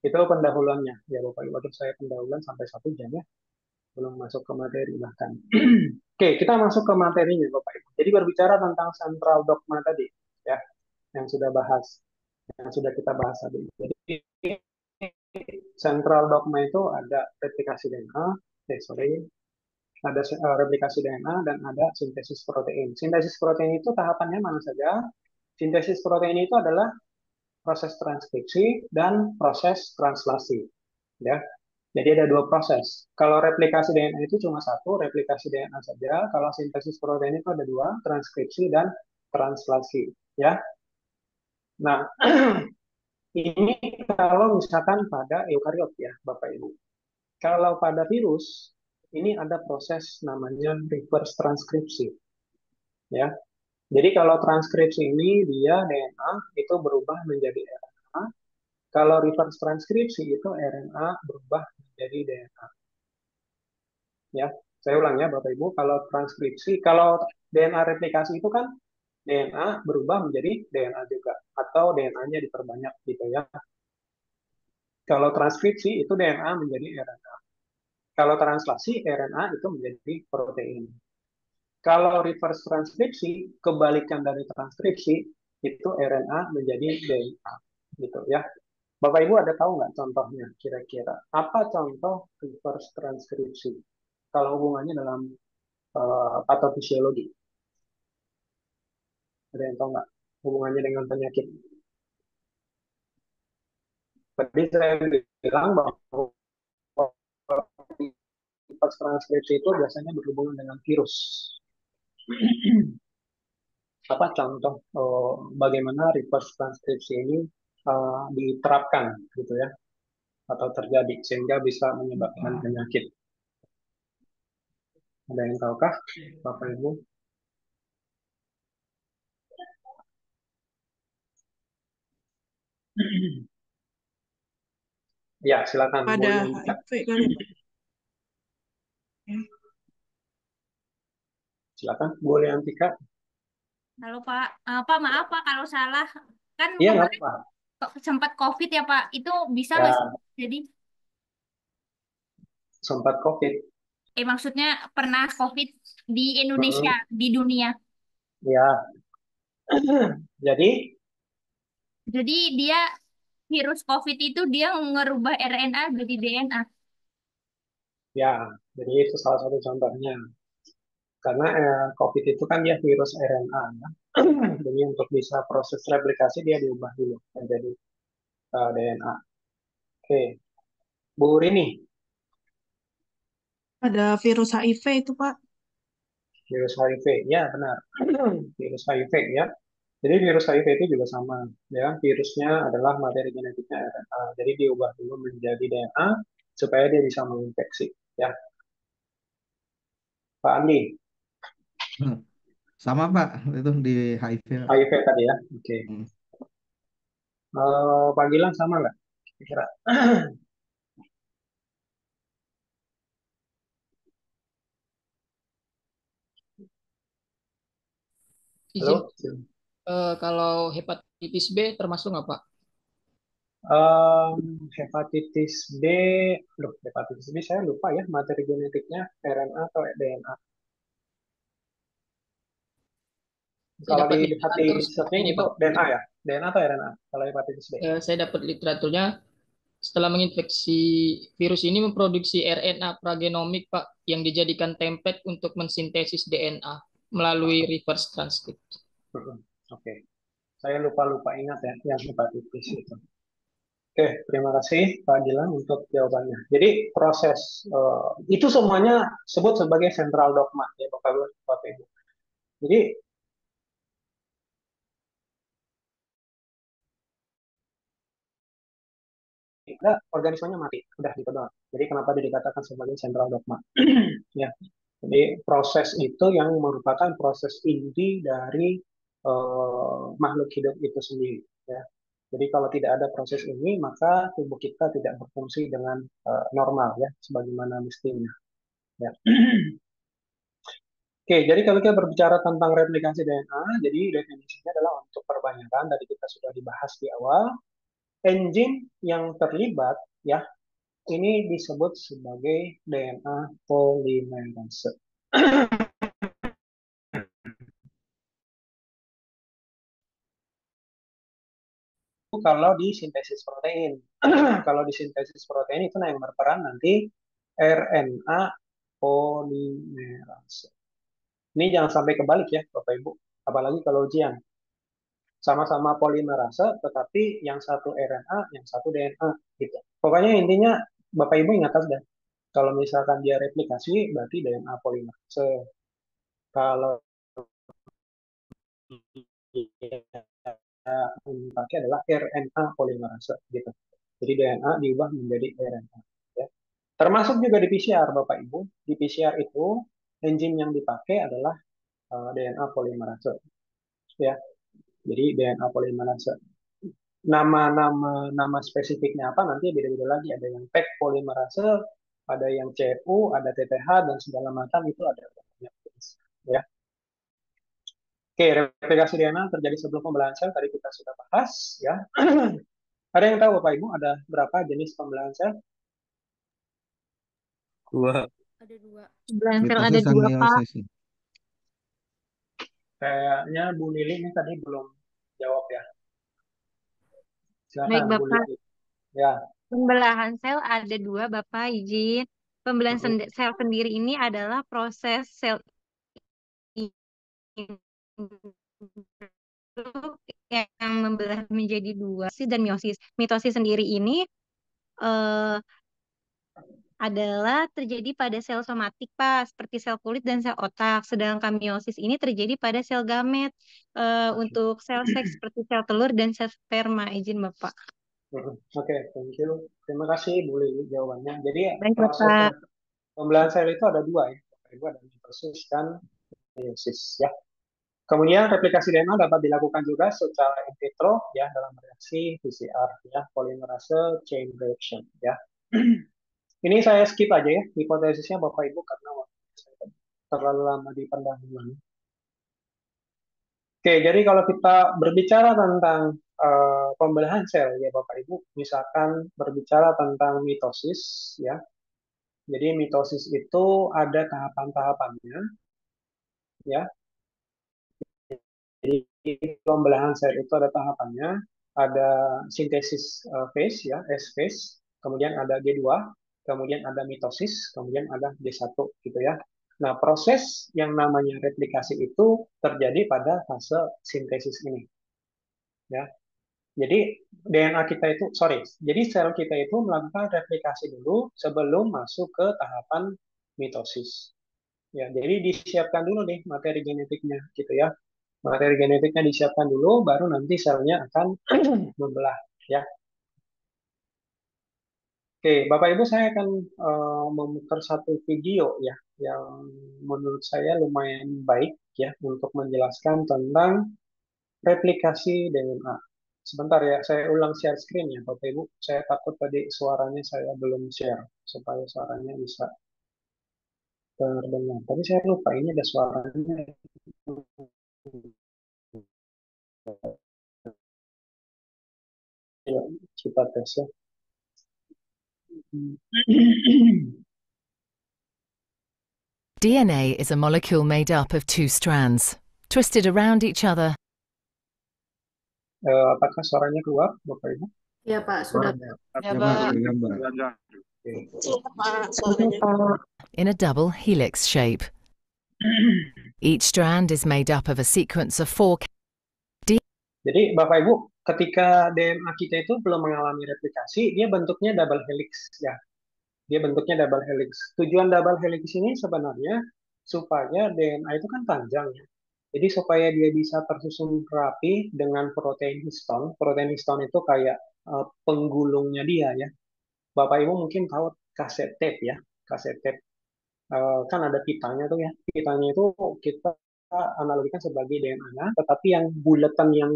itu pendahuluannya ya Bapak Ibu. Waktu saya pendahuluan sampai 1 jam ya, belum masuk ke materi bahkan. Oke, kita masuk ke materinya Bapak Ibu. Jadi berbicara tentang central dogma tadi ya, yang sudah kita bahas tadi. Jadi central dogma itu ada replikasi DNA, ada replikasi DNA dan ada sintesis protein. Sintesis protein itu tahapannya mana saja? Sintesis protein itu adalah proses transkripsi dan proses translasi. Ya, jadi ada 2 proses. Kalau replikasi DNA itu cuma 1, replikasi DNA saja. Kalau sintesis protein itu ada 2, transkripsi dan translasi. Ya, nah ini kalau misalkan pada eukariot ya, Bapak Ibu. Kalau pada virus ini ada proses namanya reverse transkripsi. Ya, jadi kalau transkripsi ini dia DNA itu berubah menjadi RNA. Kalau reverse transkripsi itu RNA berubah menjadi DNA. Ya, saya ulang ya Bapak Ibu, kalau transkripsi, kalau DNA replikasi itu kan DNA berubah menjadi DNA juga atau DNA-nya diperbanyak gitu ya. Kalau transkripsi itu DNA menjadi RNA. Kalau translasi RNA itu menjadi protein. Kalau reverse transkripsi, kebalikan dari transkripsi itu RNA menjadi DNA gitu ya. Bapak Ibu ada tahu nggak contohnya kira-kira? Apa contoh reverse transkripsi? Kalau hubungannya dalam patofisiologi. Ada yang tahu nggak hubungannya dengan penyakit? Tadi saya bilang bahwa reverse transkripsi itu biasanya berhubungan dengan virus. Apa contoh bagaimana reverse transkripsi ini diterapkan gitu ya atau terjadi sehingga bisa menyebabkan penyakit? Ada yang tahukah Bapak Ibu? Ya, silakan. Pada HIV kali. Silakan, boleh Antika. Halo Pak, maaf Pak kalau salah. Kan Iya, nggak kemarin apa-apa. sempat COVID ya Pak, itu bisa Ya. nggak sih? Jadi sempat COVID. Maksudnya pernah COVID di Indonesia, di dunia. Ya, jadi Jadi dia virus COVID itu dia ngerubah RNA jadi DNA. ya, jadi itu salah satu contohnya. Karena COVID itu kan dia virus RNA, ya. Jadi untuk bisa proses replikasi dia diubah dulu menjadi DNA. Oke, Bu Rini, Ada virus HIV itu, Pak. virus HIV, ya benar, virus HIV ya. Jadi virus HIV itu juga sama, ya. Virusnya adalah materi genetiknya RNA. Jadi diubah dulu menjadi DNA supaya dia bisa menginfeksi, ya. Pak Andi, Sama Pak, itu di HIV. Pak. HIV tadi ya, oke. Hmm. Pak Gilang sama nggak? Kira. Izin, Halo? kalau hepatitis B termasuk nggak, Pak? Hepatitis B, loh, hepatitis B saya lupa ya materi genetiknya RNA atau DNA. Saya Kalau dapat di literatur hati seperti setting ini, itu Pak. DNA ya? DNA atau RNA? Kalau hepatitis B. Saya dapat literaturnya, setelah menginfeksi virus ini memproduksi RNA pragenomik, Pak, yang dijadikan template untuk mensintesis DNA melalui reverse transcript. Oke. Saya lupa ingat ya yang hepatitis itu. Oke, terima kasih Pak Gilang untuk jawabannya. Jadi proses itu semuanya sebut sebagai central dogma ya Bapak Ibu. Jadi organismenya mati, udah gitu doang. Jadi kenapa dia dikatakan sebagai central dogma? Ya. Jadi proses itu yang merupakan proses inti dari makhluk hidup itu sendiri. Ya. Jadi kalau tidak ada proses ini, maka tubuh kita tidak berfungsi dengan normal ya, sebagaimana mestinya. Ya. Oke, jadi kalau kita berbicara tentang replikasi DNA, jadi definisinya adalah untuk perbanyakan, tadi kita sudah dibahas di awal, enzim yang terlibat ya, ini disebut sebagai DNA polimerase. Kalau di sintesis protein. Kalau di sintesis protein itu yang berperan nanti RNA polimerase. Ini jangan sampai kebalik ya, Bapak Ibu. Apalagi kalau ujian. Sama-sama polimerase, tetapi yang satu RNA, yang satu DNA. Gitu. Pokoknya intinya, Bapak Ibu ingat aja. Kalau misalkan dia replikasi, berarti DNA polimerase. Kalau yang dipakai adalah RNA polimerase. Gitu. Jadi DNA diubah menjadi RNA. Ya. Termasuk juga di PCR, Bapak Ibu. Di PCR itu, enzim yang dipakai adalah DNA polimerase. Ya. Jadi DNA polimerase. Nama spesifiknya apa nanti beda-beda lagi. Ada yang PEG polimerase, ada yang CFU, ada TTH dan segala macam itu ada banyak jenis. Ya. Oke, replikasi DNA terjadi sebelum pembelahan sel tadi kita sudah bahas. Ya. Ada yang tahu Bapak Ibu ada berapa jenis pembelahan sel? Dua. Ada dua. Pembelahan sel ada Mitosis dan dua, Pak. meiosis. Kayaknya Bu Lili ini tadi belum jawab ya. Baik, Silakan Bu Bapak. Lili. Ya. Pembelahan sel ada dua, Bapak, izin. Pembelahan sel sendiri ini adalah proses sel yang membelah menjadi dua dan meiosis. Mitosis sendiri ini adalah terjadi pada sel somatik, Pak, seperti sel kulit dan sel otak. Sedangkan meiosis ini terjadi pada sel gamet untuk sel seks seperti sel telur dan sel sperma. Izin, Bapak. Oke, thank you. Terima kasih Bu Lili jawabannya. Jadi Baik, proses Bapak. pembelahan sel itu ada dua ya. Ibu ada mitosis dan meiosis ya. Kemudian replikasi DNA dapat dilakukan juga secara in vitro ya dalam reaksi PCR ya, polymerase chain reaction ya. Ini saya skip aja ya hipotesisnya Bapak Ibu karena terlalu lama di pendahuluan. Oke, jadi kalau kita berbicara tentang pembelahan sel ya Bapak Ibu, misalkan berbicara tentang mitosis ya. Jadi mitosis itu ada tahapan-tahapannya, ya. Jadi pembelahan sel itu ada tahapannya, ada sintesis phase ya, S phase, kemudian ada G2, kemudian ada mitosis, kemudian ada G1 gitu ya. Nah, proses yang namanya replikasi itu terjadi pada fase sintesis ini. Ya. Jadi DNA kita itu, jadi sel kita itu melakukan replikasi dulu sebelum masuk ke tahapan mitosis. Ya, jadi disiapkan dulu nih materi genetiknya gitu ya. Materi genetiknya disiapkan dulu, baru nanti selnya akan membelah ya. Oke, Bapak Ibu, saya akan memutar satu video ya yang menurut saya lumayan baik ya untuk menjelaskan tentang replikasi DNA. Sebentar ya, saya ulang share screen ya Bapak Ibu. Saya takut tadi suaranya saya belum share supaya suaranya bisa terdengar. Tapi saya lupa ini ada suaranya. Ya, kita tes ya. DNA is a molecule made up of two strands, twisted around each other. Apakah suaranya keluar, Bapak Ibu? Ya Pak, sudah. Ya, Pak. In a double helix shape. Each strand is made up of a sequence of 4. Jadi Bapak Ibu, ketika DNA kita itu belum mengalami replikasi, dia bentuknya double helix ya. Dia bentuknya double helix. Tujuan double helix ini sebenarnya supaya DNA itu kan panjang ya. Jadi supaya dia bisa tersusun rapi dengan protein histon. Protein histon itu kayak penggulungnya dia ya. Bapak Ibu mungkin tahu kaset tape ya. Kaset tape kan ada pitanya tuh ya. Pitanya itu kita analogikan sebagai DNA, tetapi yang bulatan yang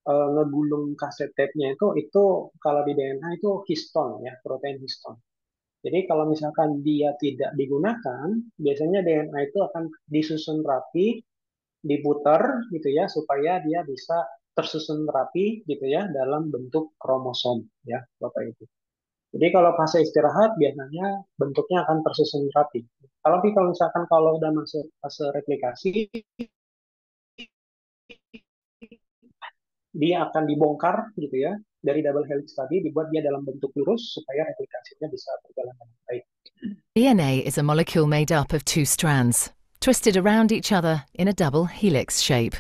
ngegulung kaset tape-nya itu kalau di DNA itu histon ya, protein histon. Jadi kalau misalkan dia tidak digunakan, biasanya DNA itu akan disusun rapi, diputar gitu ya, supaya dia bisa tersusun rapi gitu ya dalam bentuk kromosom ya, Bapak Ibu. Jadi kalau fase istirahat biasanya bentuknya akan tersusun rapi. Tapi kalau misalkan kalau udah masuk fase replikasi, dia akan dibongkar gitu ya dari double helix tadi, dibuat dia dalam bentuk lurus supaya replikasinya bisa berjalan dengan baik. DNA is a molecule made up of two strands, twisted around each other in a double helix shape.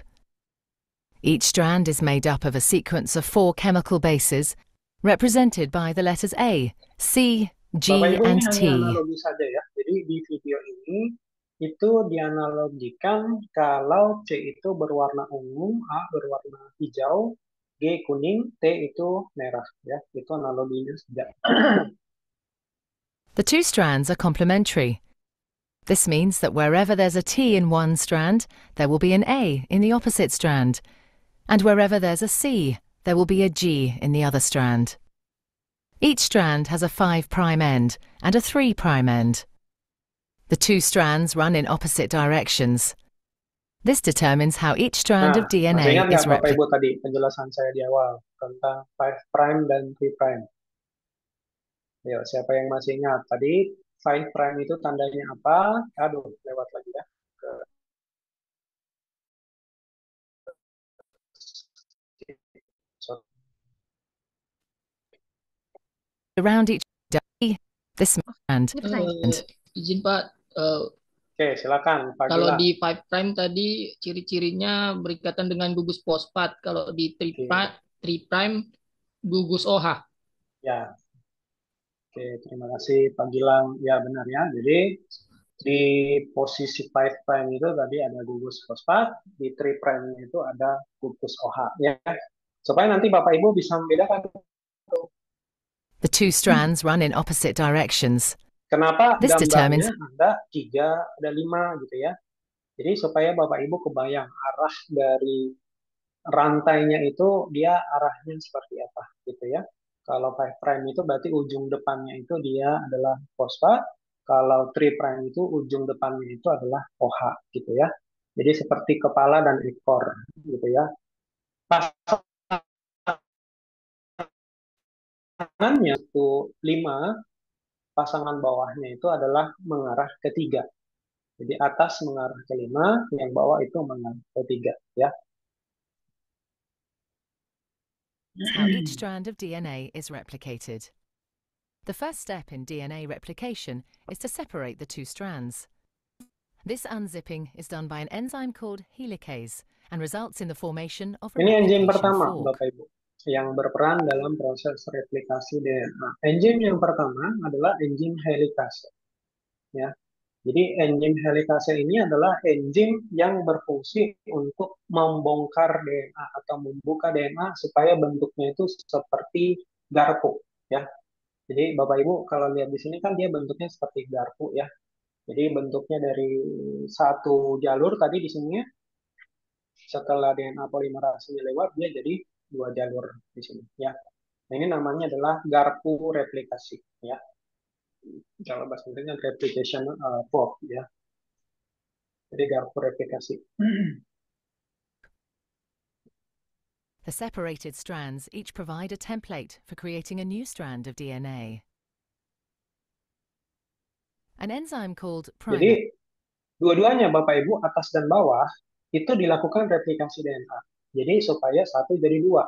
Each strand is made up of a sequence of 4 chemical bases, represented by the letters A, C, G, Bapak Ibu, and ini T. hanya analogi saja ya. Jadi di video ini itu dianalogikan kalau C itu berwarna ungu, A berwarna hijau, G kuning, T itu merah ya. Itu analoginya saja. The two strands are complementary. This means that wherever there's a T in one strand, there will be an A in the opposite strand. And wherever there's a C, there will be a G in the other strand. Each strand has a 5' end and a 3' end. The two strands run in opposite directions. This determines how each strand of Masih DNA ingat is nggak Bapak replicated. Ibu tadi penjelasan saya di awal tentang 5' dan 3'? Ayo, siapa yang masih ingat? Tadi 5' itu tandanya apa? Aduh, lewat lagi ya. Around each this strand. Izin Pak, Oke, silakan Pak kalau Gilang. di 5' tadi ciri-cirinya berikatan dengan gugus fosfat, kalau di 3' gugus OH. Ya. Oke, terima kasih Pak Gilang. Ya, benar ya. Jadi di posisi 5' itu tadi ada gugus fosfat, di 3' itu ada gugus OH ya. Supaya nanti Bapak Ibu bisa membedakan. The two strands run in opposite directions. Kenapa This determines gambarnya ada 3, ada 5 gitu ya. Jadi supaya Bapak Ibu kebayang arah dari rantainya itu dia arahnya seperti apa gitu ya. Kalau 5' itu berarti ujung depannya itu dia adalah fosfat. Kalau 3' itu ujung depannya itu adalah OH gitu ya. Jadi seperti kepala dan ekor gitu ya. Pasangannya itu 5 pasangan bawahnya itu adalah mengarah ke 3. Jadi atas mengarah ke 5, yang bawah itu mengarah ke 3 ya. That's how each strand of DNA is replicated. The first step in DNA replication is to separate the two strands. This unzipping is done by an enzyme called helicase and results in the formation of a Ini enzim replication pertama, fork. Bapak Ibu, yang berperan dalam proses replikasi DNA. Enzim yang pertama adalah enzim helikase. Ya. Jadi enzim helikase ini adalah enzim yang berfungsi untuk membongkar DNA atau membuka DNA supaya bentuknya itu seperti garpu. Ya. Jadi Bapak Ibu kalau lihat di sini kan dia bentuknya seperti garpu ya. Jadi bentuknya dari satu jalur tadi di sini ya. Setelah DNA polimerasenya lewat dia jadi 2 jalur di sini ya. Nah, ini namanya adalah garpu replikasi ya. Kalau bahasa Inggrisnya replication fork ya. Jadi garpu replikasi. The separated strands each provide a template for creating a new strand of DNA. An enzyme called primer. Jadi dua-duanya Bapak Ibu atas dan bawah itu dilakukan replikasi DNA. Jadi supaya satu jadi 2.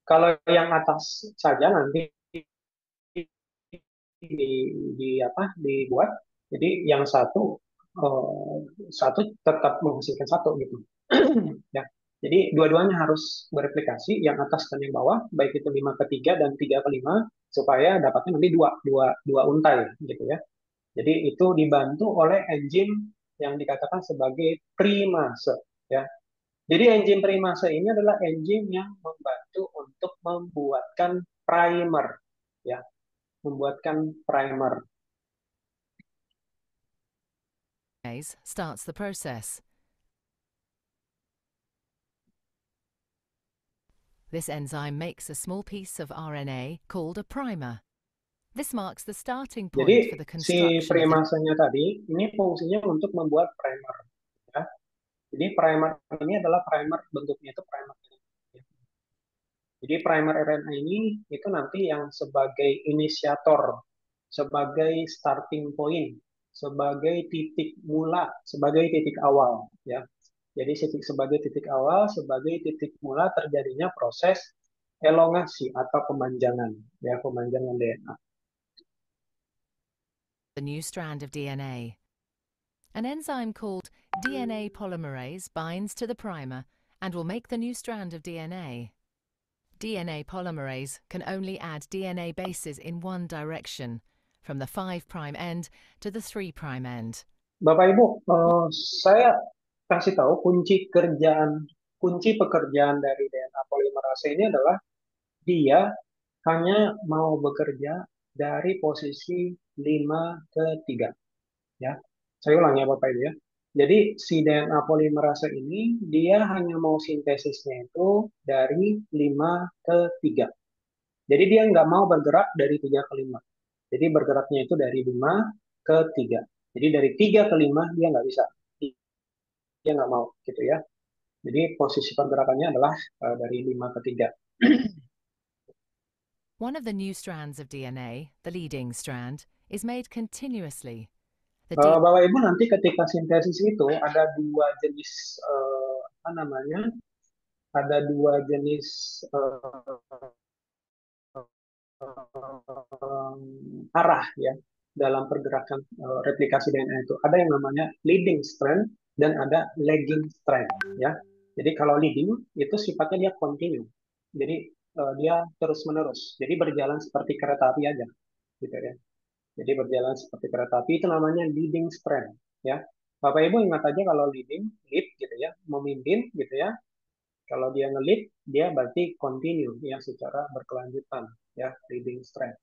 Kalau yang atas saja nanti dibuat, jadi yang satu tetap menghasilkan 1 gitu. Ya. Jadi dua-duanya harus bereplikasi, yang atas dan yang bawah, baik itu 5 ke 3 dan 3 ke 5, supaya dapatnya nanti dua untai gitu ya. Jadi itu dibantu oleh enzim yang dikatakan sebagai primase ya. Jadi enzim primase ini adalah enzim yang membantu untuk membuatkan primer ya. Membuatkan primer. Starts the process. This enzyme makes a small piece of RNA called a primer. This marks the starting point Jadi for the si construction primasenya tadi ini fungsinya untuk membuat primer ya. Jadi primer ini adalah primer, bentuknya itu primer. Jadi primer RNA ini itu nanti yang sebagai inisiator, sebagai starting point, sebagai titik mula, sebagai titik awal ya. Jadi sebagai titik awal, sebagai titik mula terjadinya proses elongasi atau pemanjangan ya, pemanjangan DNA. the new strand of DNA. An enzyme called DNA polymerase binds to the primer and will make the new strand of DNA. DNA polymerase can only add DNA bases in one direction, from the 5' end to the 3' end. Bapak Ibu, saya kasih tahu kunci pekerjaan dari DNA polimerase ini adalah dia hanya mau bekerja dari posisi 5 ke 3 ya. Saya ulang ya Bapak Ibu ya. Jadi si DNA polimerase ini dia hanya mau sintesisnya itu dari 5 ke 3. Jadi dia nggak mau bergerak dari 3 ke 5. Jadi bergeraknya itu dari 5 ke 3. Jadi dari 3 ke 5 dia nggak bisa. Dia nggak mau gitu ya. Jadi posisi pergerakannya adalah dari 5 ke 3. One of the new strands of DNA, the leading strand, is made continuously. Bapak Ibu nanti ketika sintesis itu ada 2 jenis ada 2 jenis arah ya dalam pergerakan replikasi DNA itu. Ada yang namanya leading strand dan ada lagging strand ya. Jadi kalau leading itu sifatnya dia continue. Jadi dia terus-menerus. Jadi berjalan seperti kereta api aja gitu ya. Jadi berjalan seperti kereta api itu namanya leading strand ya. Bapak Ibu ingat aja kalau lead gitu ya, memimpin gitu ya. Kalau dia nge-lead, dia berarti continue ya secara berkelanjutan ya, leading strand.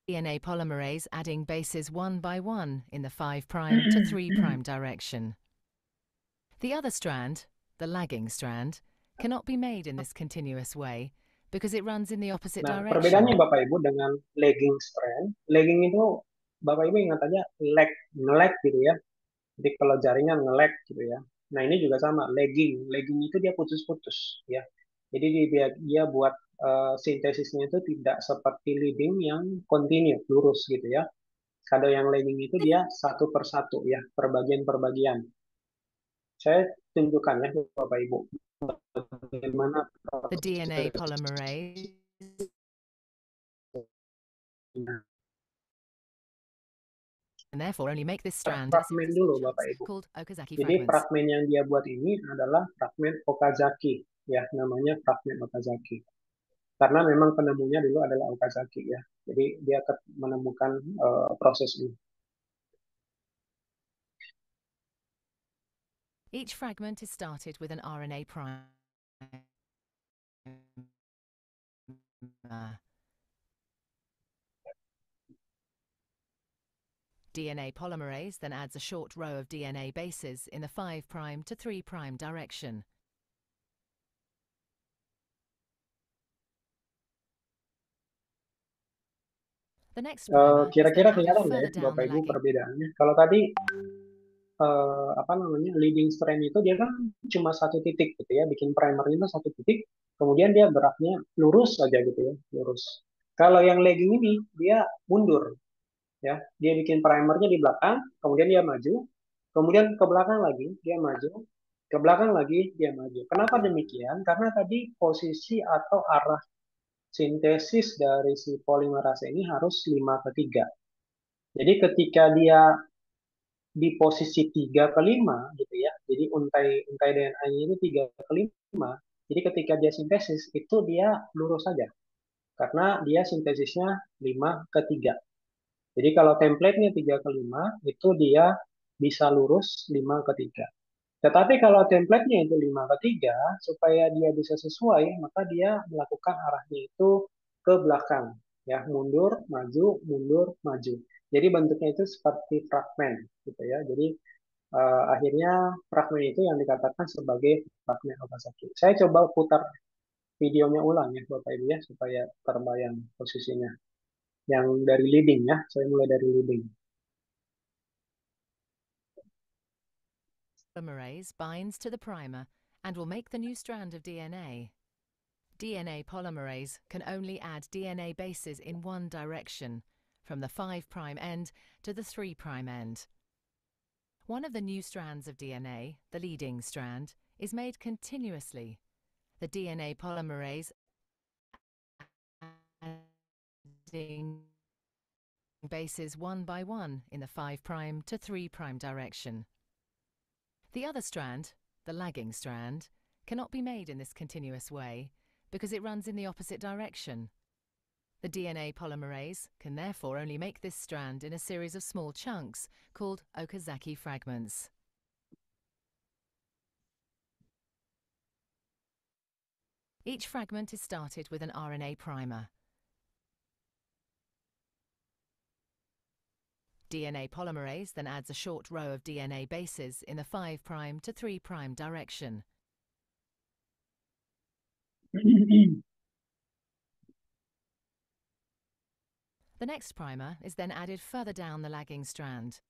DNA polymerase adding bases 1 by 1 in the 5' to 3' direction. The other strand, the lagging strand, cannot be made in this continuous way because it runs in the opposite direction. Perbedaannya Bapak Ibu dengan lagging strand, lagging itu Bapak Ibu ingat aja nge-lag gitu ya. Jadi kalau jaringan nge-lag gitu ya. Nah ini juga sama, lagging itu dia putus-putus ya. Jadi dia buat sintesisnya itu tidak seperti leading yang continue, lurus gitu ya. Kalau yang lagging itu dia satu persatu ya, perbagian-perbagian. Saya tunjukkan ya Bapak Ibu bagaimana The DNA proses polymerase and therefore only make this strand in a fragmen series of dulu small Bapak chunks Ibu. called Okazaki Jadi fragments. fragmen yang dia buat ini adalah fragmen Okazaki ya, namanya fragmen Okazaki. Karena memang penemunya dulu adalah Okazaki ya. Jadi dia menemukan proses ini. Each fragment is started with an RNA primer. DNA polymerase then adds a short row of DNA bases in the 5' to 3' direction. The next primer is then Kira-kira added kelihatan nggak ya further down Bapak the Ibu lagging. perbedaannya? Kalau tadi apa namanya leading strand itu dia kan cuma satu titik gitu ya, bikin primernya itu satu titik, kemudian dia geraknya lurus aja gitu ya, lurus. Kalau yang lagging ini dia mundur ya, dia bikin primernya di belakang, kemudian dia maju, kemudian ke belakang lagi dia maju, ke belakang lagi dia maju. Kenapa demikian? Karena tadi posisi atau arah sintesis dari si polimerase ini harus 5:3. Jadi ketika dia di posisi 3/5 gitu ya, jadi untai DNA-nya itu 3/5, jadi ketika dia sintesis itu dia lurus saja, karena dia sintesisnya 5/3. Jadi kalau template-nya 3/5 itu dia bisa lurus 5/3. Tetapi kalau template-nya itu 5/3, supaya dia bisa sesuai, maka dia melakukan arahnya itu ke belakang, ya, mundur, maju. Jadi bentuknya itu seperti fragmen, gitu ya. Jadi akhirnya fragmen itu yang dikatakan sebagai fragmen Okazaki. Saya coba putar videonya ulang ya, Bapak Ibu ya, supaya terbayang posisinya. Yang dari leading ya, saya mulai dari leading. Polymerase binds to the primer and will make the new strand of DNA. DNA polymerase can only add DNA bases in one direction, from the 5' end to the 3' end. One of the new strands of DNA, the leading strand, is made continuously. The DNA polymerase adding bases one by one in the 5' to 3' direction. The other strand, the lagging strand, cannot be made in this continuous way because it runs in the opposite direction. The DNA polymerase can therefore only make this strand in a series of small chunks called Okazaki fragments. Each fragment is started with an RNA primer. DNA polymerase then adds a short row of DNA bases in the 5' to 3' direction. The next primer is then added further down the lagging strand.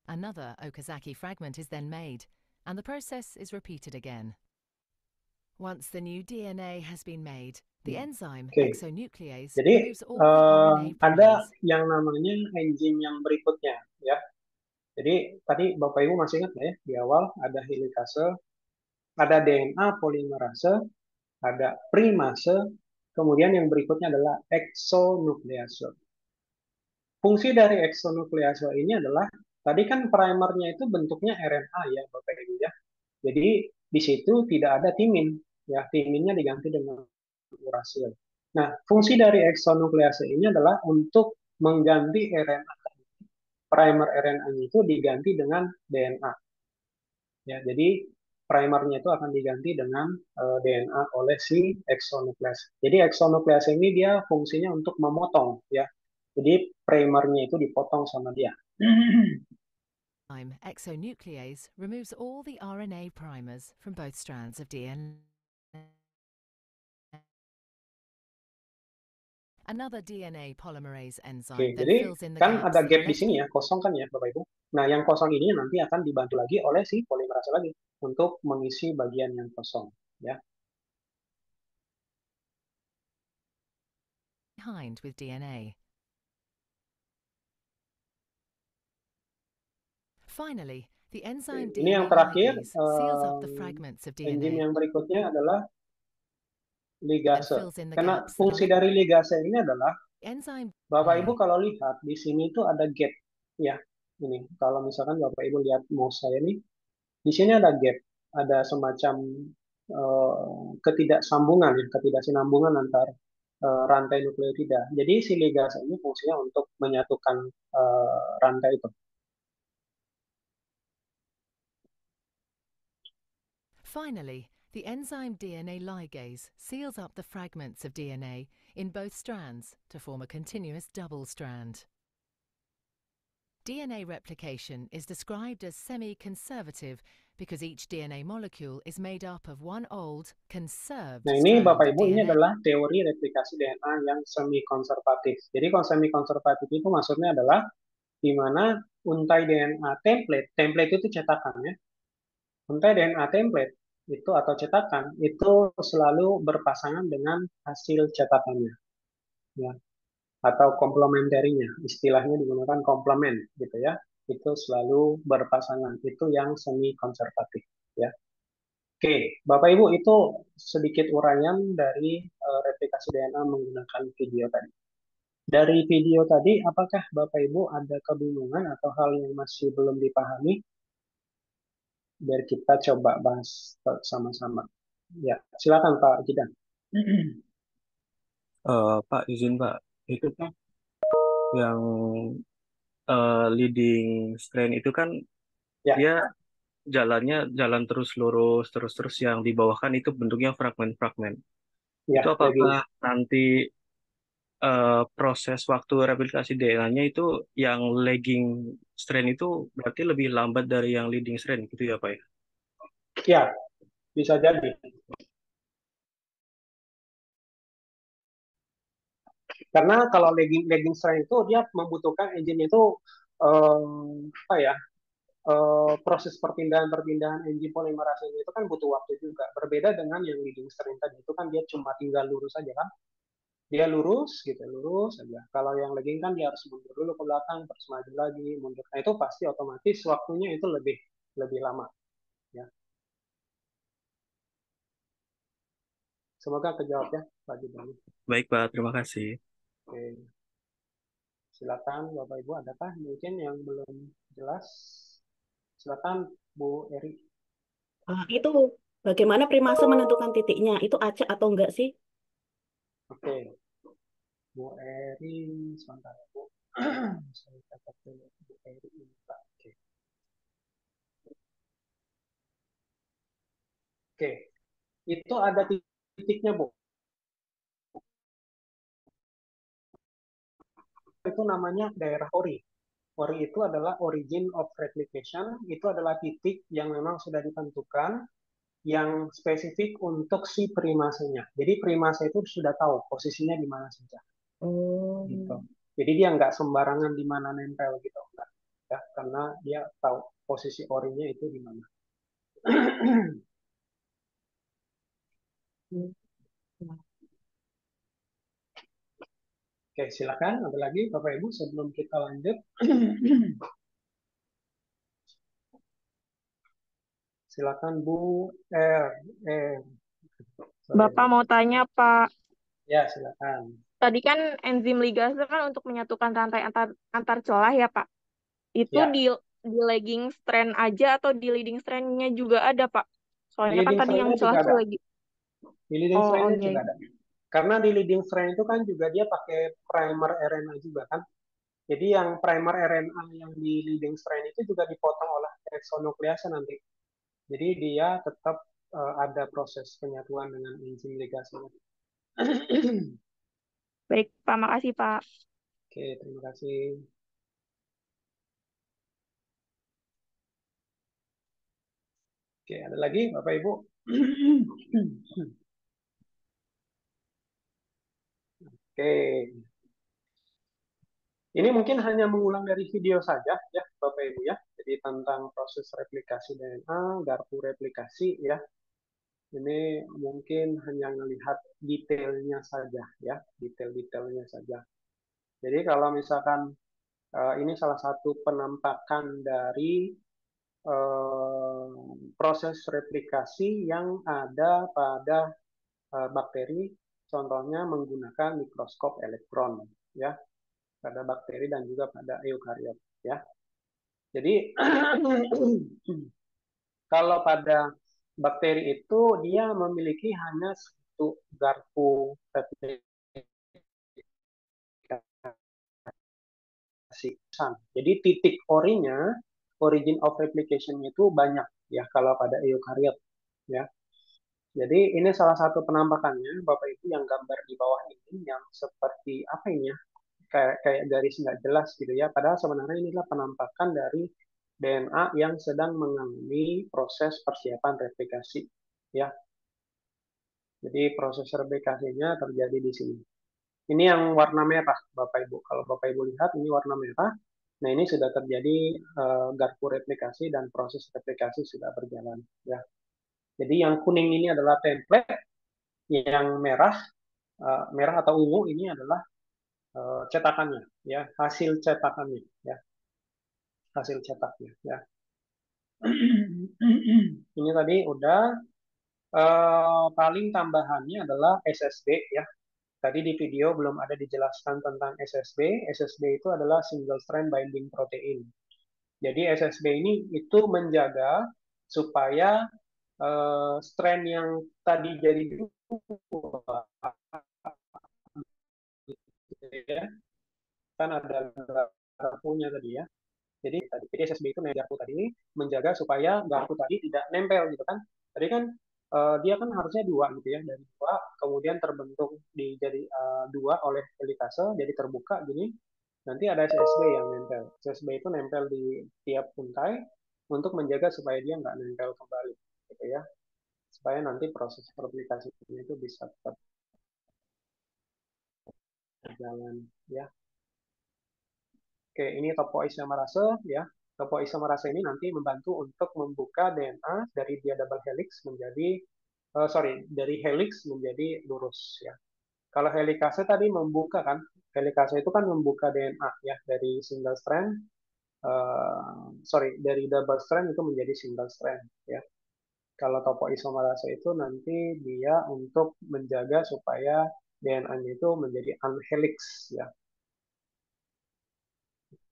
Another Okazaki fragment is then made, and the process is repeated again. Once the new DNA has been made, the enzyme exonuclease Jadi removes all the RNA ada primers. yang namanya enzim yang berikutnya ya. Jadi tadi Bapak Ibu masih ingat ya, di awal ada helikase, ada DNA polimerase, ada primase, kemudian yang berikutnya adalah exonuklease. Fungsi dari exonuklease ini adalah, tadi kan primernya itu bentuknya RNA ya Bapak Ibu ya. Jadi di situ tidak ada timin, ya timinnya diganti dengan urasil. Nah, fungsi dari exonuklease ini adalah untuk mengganti RNA. Primer RNA-nya itu diganti dengan DNA. Ya, jadi primernya itu akan diganti dengan DNA oleh si exonuklease. Jadi exonuklease ini dia fungsinya untuk memotong ya. Jadi primernya itu dipotong sama dia. Exonuclease removes all the RNA primers from both strands of DNA. Another DNA polymerase enzyme Oke, then jadi fills in the kan gaps ada in the gap di sini lagging. ya, kosong kan ya Bapak Ibu. Nah, yang kosong ini nanti akan dibantu lagi oleh si polimerase lagi untuk mengisi bagian yang kosong ya. behind with DNA. Finally, the enzyme Ini yang DNA terakhir, ligase seals up the fragments of enzim DNA yang berikutnya adalah and ligase. fills in the Karena gaps that fungsi are dari ligase ini adalah, enzyme Bapak Ibu DNA. kalau lihat di sini itu ada gap, ya. Ini kalau misalkan Bapak Ibu lihat mouse saya nih, di sini ada gap, ada semacam ketidaksambungan, ya, ketidaksinambungan antar rantai nukleotida. Jadi si ligase ini fungsinya untuk menyatukan rantai itu. Finally, the enzyme DNA ligase seals up the fragments of DNA in both strands to form a continuous double strand. DNA replication is described as semi-conservative because each DNA molecule is made up of one old, conserved Nah, ini strand Bapak of Ibu, ini DNA. adalah teori replikasi DNA yang semi konservatif. Jadi kalau semi konservatif itu maksudnya adalah di mana untai DNA template itu cetakan, ya. Untai DNA template itu atau cetakan itu selalu berpasangan dengan hasil cetakannya, ya, atau komplementerinya. Istilahnya digunakan komplement, gitu ya. Itu selalu berpasangan. Itu yang semi konservatif, ya. Oke, Bapak Ibu, itu sedikit uraian dari replikasi DNA menggunakan video tadi. Dari video tadi, apakah Bapak Ibu ada kebingungan atau hal yang masih belum dipahami? Biar kita coba bahas sama-sama. Ya, silakan Pak Jidan. Pak, izin Pak, itu kan yang leading strain itu kan Ya. dia jalannya jalan terus lurus, terus yang di bawah kan itu bentuknya fragmen-fragmen. Ya, Itu lagi. apakah nanti proses waktu replikasi DNA-nya itu yang lagging strain itu berarti lebih lambat dari yang leading strain gitu ya Pak ya? Ya, bisa jadi. Karena kalau lagging strain itu dia membutuhkan engine itu apa ya? Proses perpindahan enzim polimerase itu kan butuh waktu juga. Berbeda dengan yang leading strain tadi itu kan dia cuma tinggal lurus saja kan. Dia lurus gitu, lurus saja. Kalau yang lagging kan dia harus mundur dulu ke belakang, terus maju lagi, mundur. Nah, itu pasti otomatis waktunya itu lebih lama, ya. Semoga kejawab ya, Pak Jidan. Baik Pak, terima kasih. Oke. Silakan Bapak Ibu, adakah mungkin yang belum jelas? Silakan Bu Eri. Itu bagaimana primase menentukan titiknya? Itu acak atau enggak sih? Oke. Bu Eri, sebentar ya, Bu. Saya catat dulu Bu Eri ini, Pak. Oke. Oke. Itu ada titiknya, Bu. Itu namanya daerah ori. Ori itu adalah origin of replication. Itu adalah titik yang memang sudah ditentukan yang spesifik untuk si primasenya. Jadi primase itu sudah tahu posisinya di mana saja. Gitu. Jadi dia nggak sembarangan di mana nempel gitu, enggak. Ya, karena dia tahu posisi orinya itu di mana. Oke, silakan. Ada lagi Bapak Ibu sebelum kita lanjut. Silakan Bu Bapak mau tanya, Pak. Ya, silakan. Tadi kan enzim ligase kan untuk menyatukan rantai antar celah ya, Pak. Itu Ya. di lagging strand aja atau di leading strand-nya juga ada, Pak? Soalnya kan Leading tadi yang strand-nya celah juga tuh ada. lagi. Di leading Oh, strand-nya oke. juga ada. Karena di leading strand itu kan juga dia pakai primer RNA juga kan. Jadi yang primer RNA yang di leading strand itu juga dipotong oleh hexonuklease nanti. Jadi dia tetap ada proses penyatuan dengan enzim ligase. Baik, Pak. Makasih, Pak. Oke, terima kasih. Oke, ada lagi Bapak Ibu? Oke. Ini mungkin hanya mengulang dari video saja ya Bapak Ibu ya. Jadi tentang proses replikasi DNA, garpu replikasi ya. Ini mungkin hanya melihat detailnya saja ya, detail-detailnya saja. Jadi kalau misalkan ini salah satu penampakan dari proses replikasi yang ada pada bakteri, contohnya menggunakan mikroskop elektron ya, pada bakteri dan juga pada eukariot ya. Jadi kalau pada bakteri itu dia memiliki hanya satu garpu replikasi. Jadi titik orinya, origin of replication itu banyak ya kalau pada eukariot ya. Jadi ini salah satu penampakannya Bapak Ibu yang gambar di bawah ini yang seperti apa ini ya? Kayak garis nggak jelas gitu ya. Padahal sebenarnya ini adalah penampakan dari DNA yang sedang mengalami proses persiapan replikasi ya. Jadi proses replikasinya terjadi di sini. Ini yang warna merah Bapak Ibu. Kalau Bapak Ibu lihat ini warna merah. Nah, ini sudah terjadi garpu replikasi dan proses replikasi sudah berjalan ya. Jadi yang kuning ini adalah template, yang merah merah atau ungu ini adalah cetakannya ya, hasil cetakannya ya. Hasil cetaknya ya. Ini tadi udah paling tambahannya adalah SSB ya. Tadi di video belum ada dijelaskan tentang SSB. SSB itu adalah single strand binding protein. Jadi SSB ini itu menjaga supaya strand yang tadi jadi dua ya, kan ada garpunya tadi ya. Jadi SSB itu garpu tadi menjaga supaya garpu tadi tidak nempel gitu kan. Tadi kan dia kan harusnya dua gitu ya, dari dua kemudian terbentuk jadi dua oleh helikase, jadi terbuka gini. Nanti ada SSB yang nempel. SSB itu nempel di tiap untai untuk menjaga supaya dia nggak nempel kembali gitu ya. Supaya nanti proses replikasinya itu bisa tetap berjalan ya. Oke, ini topoisomerase ya. Topoisomerase ini nanti membantu untuk membuka DNA dari dia double helix menjadi dari helix menjadi lurus ya. Kalau helikase tadi membuka kan, helikase itu kan membuka DNA ya dari single strand, dari double strand itu menjadi single strand ya. Kalau topoisomerase itu nanti dia untuk menjaga supaya DNA-nya itu menjadi unhelix ya.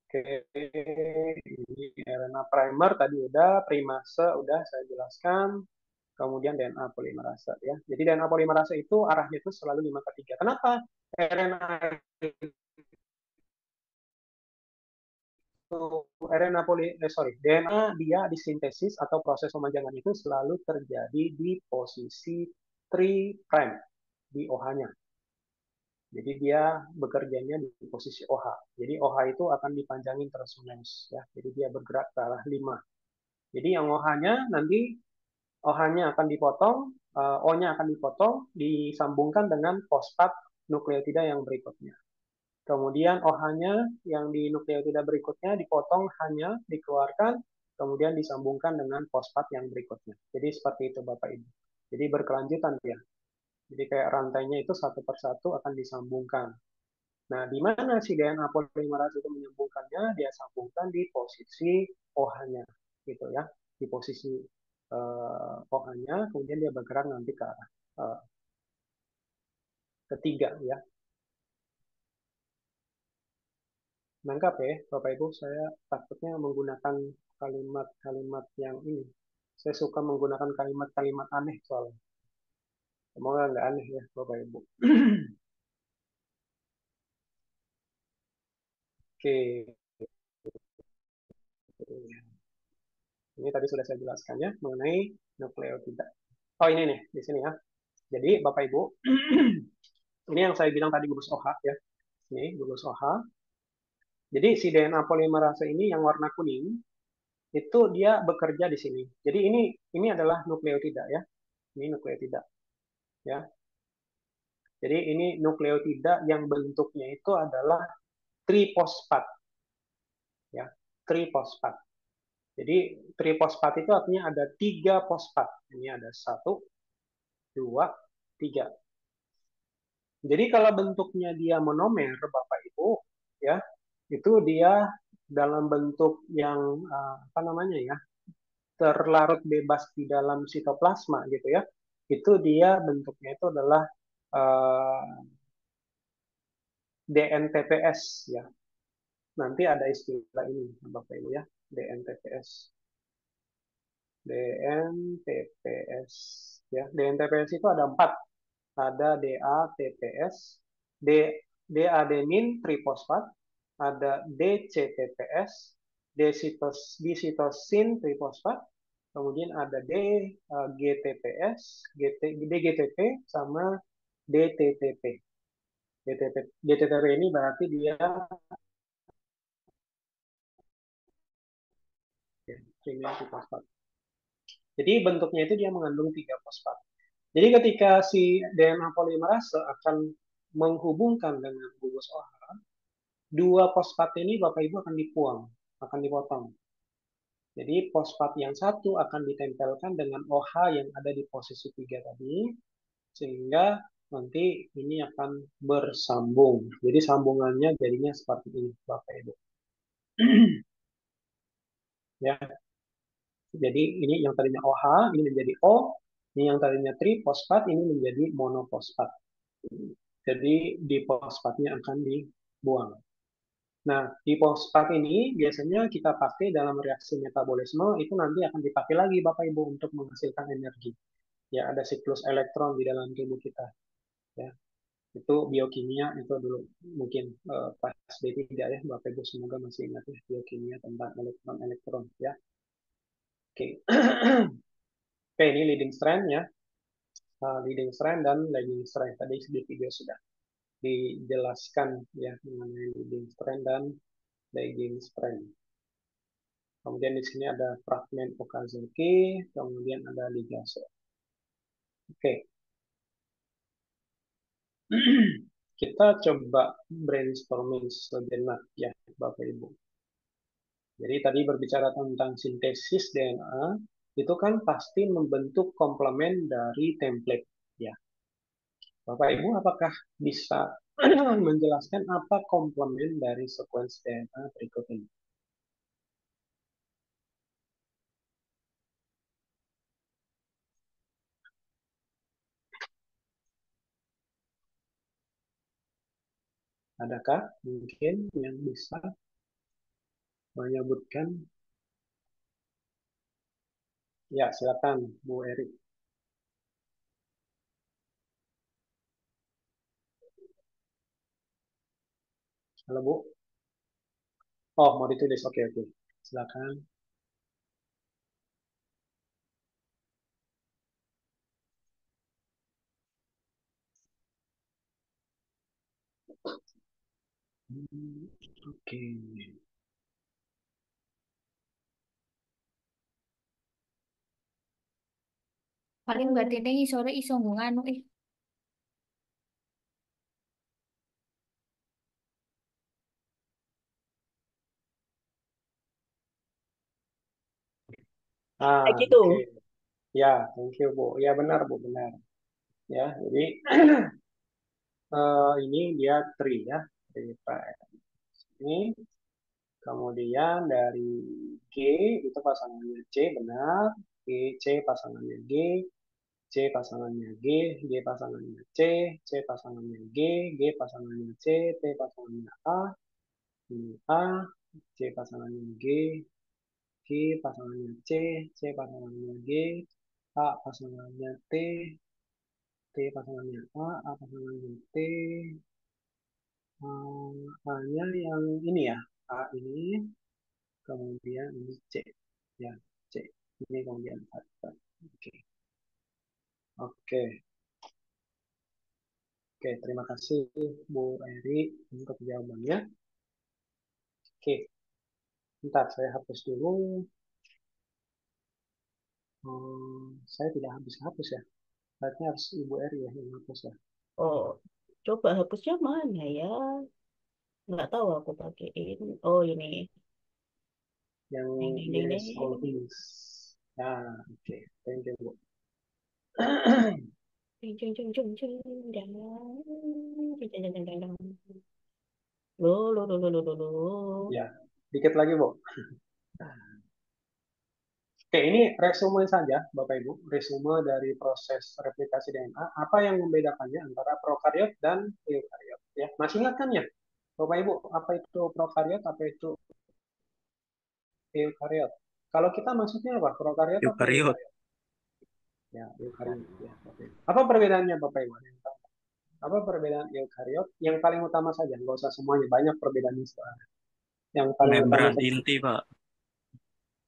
Oke, ini RNA primer tadi udah, primase udah saya jelaskan, kemudian DNA polimerase ya. Jadi DNA polimerase itu arahnya itu selalu 5/3. Kenapa RNA DNA dia disintesis atau proses pemanjangan itu selalu terjadi di posisi 3' di OH-nya. Jadi dia bekerjanya di posisi OH. Jadi OH itu akan dipanjangin terus-menerus ya. Jadi dia bergerak ke arah 5. Jadi yang OH-nya nanti OH-nya akan dipotong, O-nya akan dipotong, disambungkan dengan fosfat nukleotida yang berikutnya. Kemudian OH-nya yang di nukleotida berikutnya dipotong, hanya dikeluarkan, kemudian disambungkan dengan fosfat yang berikutnya. Jadi seperti itu Bapak Ibu. Jadi berkelanjutan ya. Jadi kayak rantainya itu satu persatu akan disambungkan. Nah, di mana si DNA polimerase itu menyambungkannya? Dia sambungkan di posisi OH-nya, gitu ya. Di posisi OH-nya, kemudian dia bergerak nanti ke arah ketiga ya. Nangkap ya, Bapak Ibu, saya takutnya menggunakan kalimat-kalimat yang ini. Saya suka menggunakan kalimat-kalimat aneh soalnya. Semoga nggak aneh ya, Bapak Ibu. Oke. Ini tadi sudah saya jelaskan ya, mengenai nukleotida. Oh, ini nih, di sini ya. Jadi, Bapak Ibu, ini yang saya bilang tadi gulus OH ya. Ini gulus OH. Jadi, si DNA polimerase ini yang warna kuning, itu dia bekerja di sini. Jadi, ini adalah nukleotida ya. Ini nukleotida. Ya. Jadi, ini nukleotida yang bentuknya itu adalah trifosfat. Ya, trifosfat. Jadi trifosfat itu artinya ada 3 fosfat. Ini ada 1, 2, 3. Jadi kalau bentuknya dia monomer, Bapak Ibu, ya, itu dia dalam bentuk yang apa namanya ya, terlarut bebas di dalam sitoplasma gitu ya. Itu dia bentuknya itu adalah DNTPS ya. Nanti ada istilah ini Bapak Ibu ya, DNTPS. DNTPS ya. DNTPS itu ada 4. Ada DATPS, D-adenin trifosfat, ada DCTPS, disitosin trifosfat, kemudian ada DGTPS, DGTP, sama DTTP. DTTP ini berarti dia kimia trifosfat. Jadi bentuknya itu dia mengandung 3 fosfat. Jadi ketika si DNA polimerase akan menghubungkan dengan gugus OH, 2 fosfat ini Bapak Ibu akan dibuang, akan dipotong. Jadi fosfat yang satu akan ditempelkan dengan OH yang ada di posisi 3 tadi, sehingga nanti ini akan bersambung. Jadi sambungannya jadinya seperti ini, Bapak Ibu. Ya. Jadi ini yang tadinya OH, ini menjadi O, ini yang tadinya trifosfat, ini menjadi monofosfat. Jadi difosfatnya akan dibuang. Nah, difosfat ini biasanya kita pakai dalam reaksi metabolisme, itu nanti akan dipakai lagi Bapak Ibu untuk menghasilkan energi. Ya, ada siklus elektron di dalam tubuh kita. Ya, itu biokimia itu dulu mungkin pas D3 ya, Bapak Ibu semoga masih ingat ya biokimia tentang elektron ya. Oke. Oke, ini leading strand ya. Leading strand dan lagging strand. Tadi di video sudah dijelaskan ya mengenai leading strand dan lagging strand. Kemudian di sini ada fragmen Okazaki, kemudian ada ligase. Oke. Kita coba brainstorming sejenak ya Bapak Ibu. Jadi tadi berbicara tentang sintesis DNA, itu kan pasti membentuk komplement dari template ya. Bapak Ibu apakah bisa menjelaskan apa komplement dari sequence DNA berikut ini? Adakah mungkin yang bisa menyebutkan? Ya, silakan Bu Erik. Halo Bu. Oh, mau ditulis. Oke, oke. Silakan. Oke. Paling Mbak Teteh sore iso nganu Kayak gitu. Oke. Ya, thank you Bu. Ya benar Bu, benar. Ya, jadi ini dia tree ya, tree ini. Kemudian dari G itu pasangannya C, benar. G, C pasangannya G, C pasangannya G, G pasangannya C, C pasangannya G, G pasangannya C, T pasangannya A, ini A, C pasangannya G, G pasangannya C, C pasangannya G, A pasangannya T, T pasangannya A pasangannya T, A-nya yang ini ya, A ini, kemudian ini C, ya C, ini kemudian A. Oke, oke, oke, terima kasih Bu Eri untuk jawabannya. Oke, bentar saya hapus dulu. Saya tidak hapus ya. Berarti harus Ibu Eri ya yang hapus ya. Oh, coba hapusnya mana ya? Nggak tahu aku pakein. Oh, ini. Yang Ding, yes, ding. all things. Nah, oke, thank you Bu. Jeng, jeng, jeng, jeng, jeng, jeng, jeng, jeng, jeng, jeng. Lo. Ya, dikit lagi, Bu. Oke, ini resume saja, Bapak Ibu. Resume dari proses replikasi DNA. Apa yang membedakannya antara prokariot dan eukariot? Ya, masih ingat kan ya, Bapak Ibu, apa itu prokariot, apa itu eukariot? Kalau kita maksudnya apa? Prokariot atau Eukariot. eukariot? Ya, eukariot. Ya, Bapak Ibu. Apa perbedaannya, Bapak Ibu? Apa perbedaan eukariot? Yang paling utama saja, nggak usah semuanya. Banyak perbedaannya sebenarnya. Yang paling utama Membran saja. inti, Pak.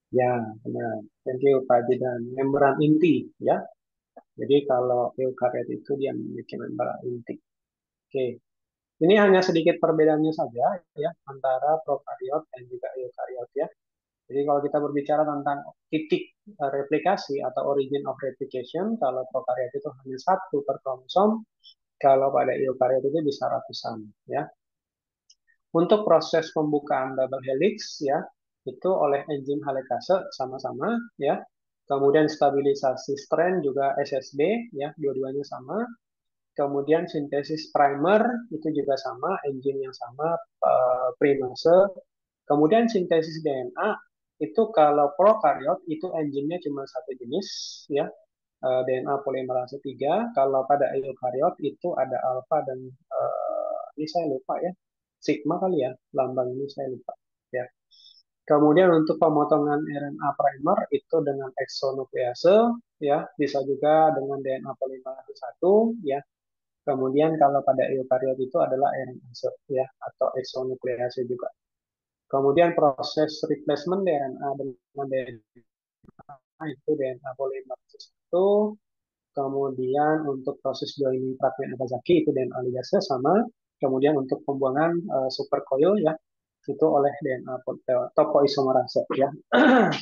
Ya, benar. Thank you, Pak Jidan. Membran inti, ya. Jadi kalau eukariot itu dia memiliki membran inti. Oke. Ini hanya sedikit perbedaannya saja, ya, antara prokariot dan juga eukariot, ya. Jadi kalau kita berbicara tentang titik replikasi atau origin of replication, kalau prokariot itu hanya satu per kromosom, kalau pada eukariot itu bisa ratusan, ya. Untuk proses pembukaan double helix, ya, itu oleh enzim helikase sama-sama, ya. Kemudian stabilisasi strand juga SSB, ya, dua-duanya sama. Kemudian sintesis primer itu juga sama, enzim yang sama, primase. Kemudian sintesis DNA itu kalau prokariot itu enzimnya cuma satu jenis, ya, DNA polimerase 3. Kalau pada eukariot itu ada alfa dan ini saya lupa ya, sigma kali ya, lambang ini saya lupa. Ya. Kemudian untuk pemotongan RNA primer itu dengan eksonuklease, ya, bisa juga dengan DNA polimerase 1, ya. Kemudian kalau pada eukariot itu adalah RNase, ya, atau eksonuklease juga. Kemudian proses replacement DNA dengan DNA itu DNA polimerase 1. Kemudian untuk proses joining fragment Okazaki itu DNA ligase sama. Kemudian untuk pembuangan supercoil, ya, itu oleh DNA topoisomerase, ya,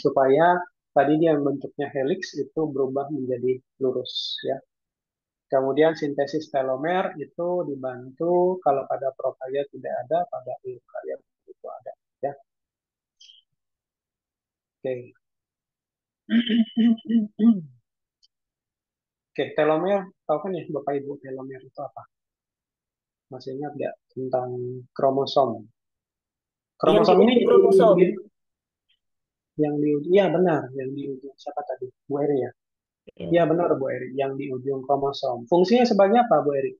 supaya tadi dia bentuknya helix itu berubah menjadi lurus, ya. Kemudian sintesis telomer itu dibantu kalau pada prokariot tidak ada, pada eukariot itu ada, ya. Oke. Oke, telomer, tahu kan ya Bapak Ibu telomer itu apa? Masih ingat nggak tentang kromosom? Kromosom ini kromosom. Iya benar, yang di ujung siapa tadi? Bu Eri ya? Iya benar Bu Eri, yang di ujung kromosom. Fungsinya sebagai apa Bu Eri?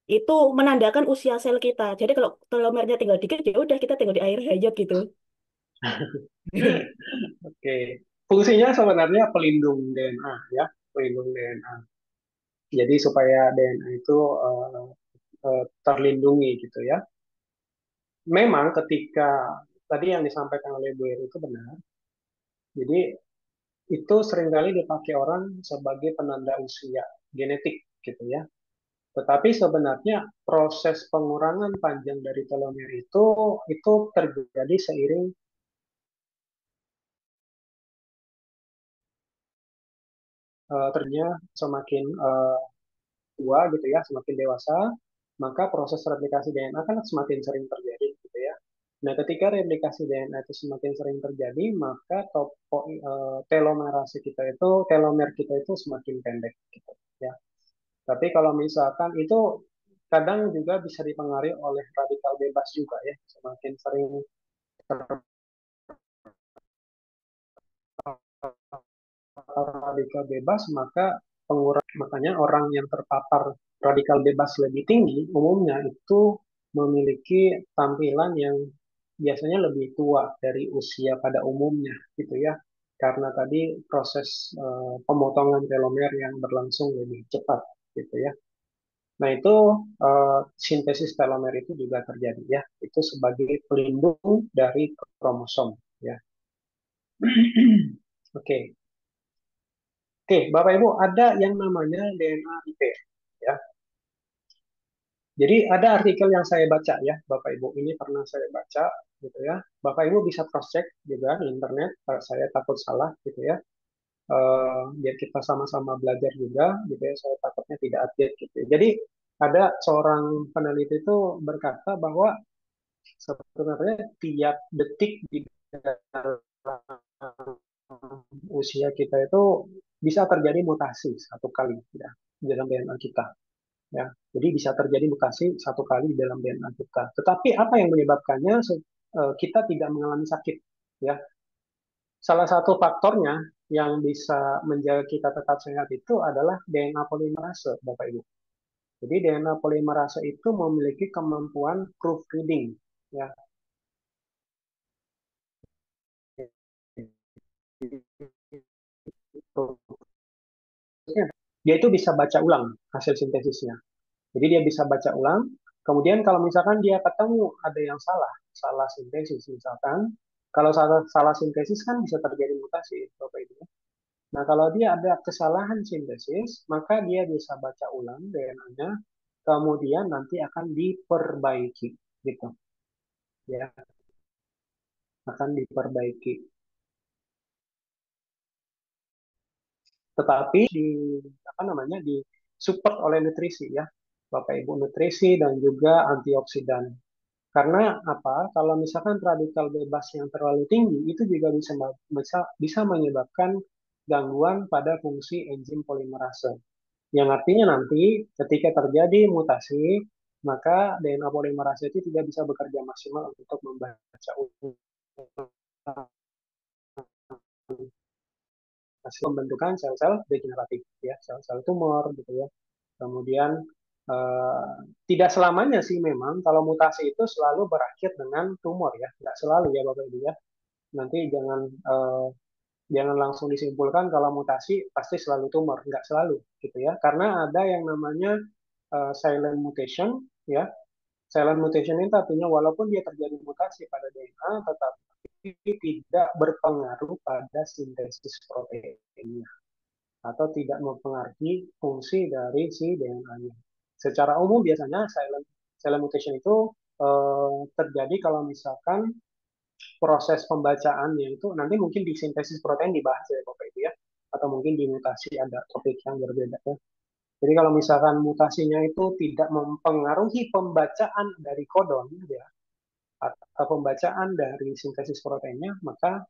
Itu menandakan usia sel kita. Jadi kalau telomernya tinggal dikit, ya udah kita tinggal di air hayat gitu. Oke, fungsinya sebenarnya pelindung DNA, ya, pelindung DNA. Jadi supaya DNA itu terlindungi gitu ya. Memang ketika tadi yang disampaikan oleh Bu Eri itu benar. Jadi itu seringkali dipakai orang sebagai penanda usia genetik gitu ya. Tetapi sebenarnya proses pengurangan panjang dari telomer itu terjadi seiring ternyata semakin tua gitu ya, semakin dewasa, maka proses replikasi DNA kan semakin sering terjadi gitu ya. Nah, ketika replikasi DNA itu semakin sering terjadi, maka telomer kita itu semakin pendek gitu ya. Tapi kalau misalkan itu kadang juga bisa dipengaruhi oleh radikal bebas juga ya, semakin sering radikal bebas maka makanya orang yang terpapar radikal bebas lebih tinggi umumnya itu memiliki tampilan yang biasanya lebih tua dari usia pada umumnya gitu ya, karena tadi proses pemotongan telomer yang berlangsung lebih cepat gitu ya. Nah itu sintesis telomer itu juga terjadi ya, itu sebagai pelindung dari kromosom ya. Oke. Oke, Bapak Ibu, ada yang namanya DNA repair ya. Jadi ada artikel yang saya baca ya, Bapak Ibu, ini pernah saya baca gitu ya. Bapak Ibu bisa cross check juga di internet, saya takut salah gitu ya. Biar kita sama-sama belajar juga gitu ya, saya takutnya tidak update gitu ya. Jadi ada seorang peneliti itu berkata bahwa sebenarnya tiap detik di usia kita itu bisa terjadi mutasi satu kali ya. di dalam DNA kita. Ya, jadi bisa terjadi mutasi satu kali di dalam DNA kita. Tetapi apa yang menyebabkannya kita tidak mengalami sakit? Ya, salah satu faktornya yang bisa menjaga kita tetap sehat itu adalah DNA polimerase, Bapak Ibu. Jadi DNA polimerase itu memiliki kemampuan proofreading, ya. Dia itu bisa baca ulang hasil sintesisnya. Jadi dia bisa baca ulang. Kemudian kalau misalkan dia ketemu ada yang salah sintesis misalkan, kalau salah sintesis kan bisa terjadi mutasi, Bapak Ibu. Nah, kalau dia ada kesalahan sintesis, maka dia bisa baca ulang DNA-nya, kemudian nanti akan diperbaiki, gitu. Ya, akan diperbaiki. Tetapi di support oleh nutrisi ya, Bapak Ibu, nutrisi dan juga antioksidan. Karena apa? Kalau misalkan radikal bebas yang terlalu tinggi itu juga bisa menyebabkan gangguan pada fungsi enzim polimerase. Yang artinya nanti ketika terjadi mutasi, maka DNA polimerase itu tidak bisa bekerja maksimal untuk membaca ulang hasil pembentukan sel-sel degeneratif, ya, sel-sel tumor, gitu ya. Kemudian tidak selamanya sih memang kalau mutasi itu selalu berakhir dengan tumor ya, nggak selalu ya Bapak Ibu ya. Nanti jangan langsung disimpulkan kalau mutasi pasti selalu tumor, nggak selalu gitu ya. Karena ada yang namanya silent mutation ya. Silent mutation itu artinya walaupun dia terjadi mutasi pada DNA, tetapi tidak berpengaruh pada sintesis proteinnya atau tidak mempengaruhi fungsi dari si DNA-nya. Secara umum biasanya silent mutation itu terjadi kalau misalkan proses pembacaannya itu nanti mungkin di sintesis protein dibahas ya Bapak Ibu ya, atau mungkin di mutasi ada topik yang berbeda ya. Jadi kalau misalkan mutasinya itu tidak mempengaruhi pembacaan dari kodon ya, atau pembacaan dari sintesis proteinnya, maka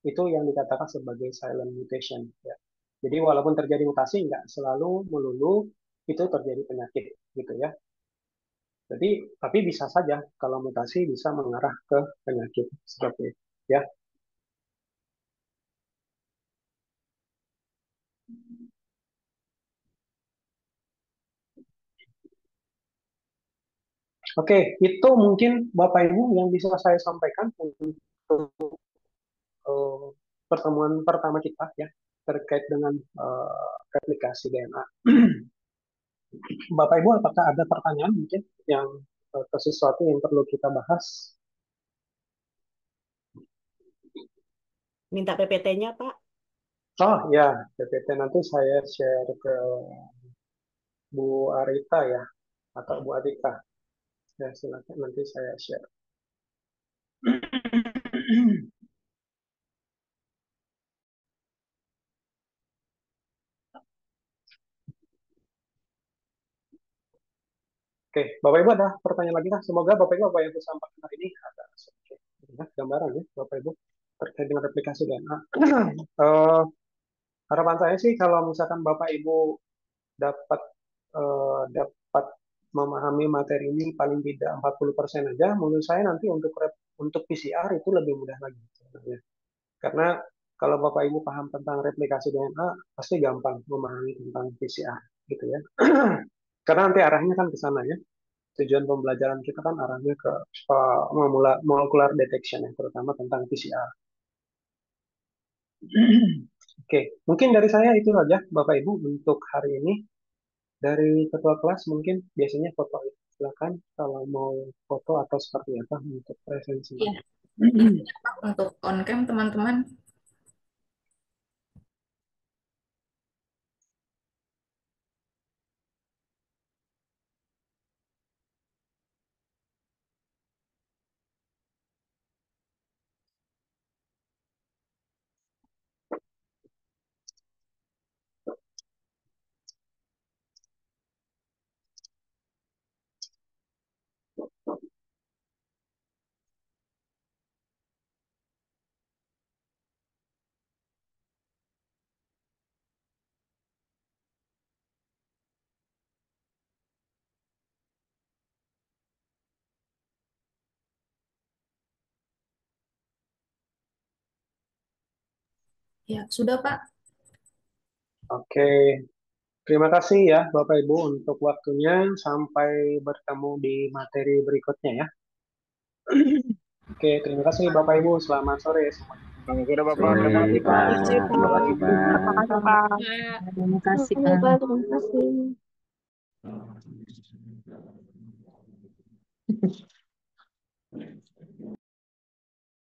itu yang dikatakan sebagai silent mutation ya. Jadi walaupun terjadi mutasi nggak selalu melulu itu terjadi penyakit gitu ya. Jadi tapi bisa saja kalau mutasi bisa mengarah ke penyakit seperti itu ya. Oke, itu mungkin Bapak Ibu yang bisa saya sampaikan untuk pertemuan pertama kita ya terkait dengan replikasi DNA. Bapak Ibu, apakah ada pertanyaan mungkin yang sesuatu yang perlu kita bahas? Minta PPT-nya, Pak. Oh ya, PPT nanti saya share ke Bu Arita ya, atau Bu Adita. Ya, silakan nanti saya share. Oke, Bapak Ibu ada pertanyaan lagi kah? Semoga Bapak Ibu apa yang saya sampaikan hari ini ada sedikit gambaran ya, Bapak Ibu terkait dengan replikasi DNA. Harapan saya sih kalau misalkan Bapak Ibu dapat dapat memahami materi ini paling tidak 40% aja, menurut saya nanti untuk PCR itu lebih mudah lagi sebenarnya. Karena kalau Bapak Ibu paham tentang replikasi DNA, pasti gampang memahami tentang PCR gitu ya. Karena nanti arahnya kan ke sana ya. Tujuan pembelajaran kita kan arahnya ke molecular detection ya, terutama tentang PCR. Oke, mungkin dari saya itu saja Bapak Ibu untuk hari ini. Dari ketua kelas mungkin biasanya foto ya. Silakan kalau mau foto atau seperti apa untuk presensi. Iya. Untuk on cam teman-teman. Ya, sudah Pak. Oke, terima kasih ya Bapak Ibu untuk waktunya. Sampai bertemu di materi berikutnya ya. Oke, terima kasih Bapak Ibu. Selamat sore semuanya. Selamat sore Bapak. Sore Terima kasih Pak. Pak, terima kasih Pak. Terima kasih, Pak. Terima kasih, Terima Pak. kasih, Pak. Terima kasih.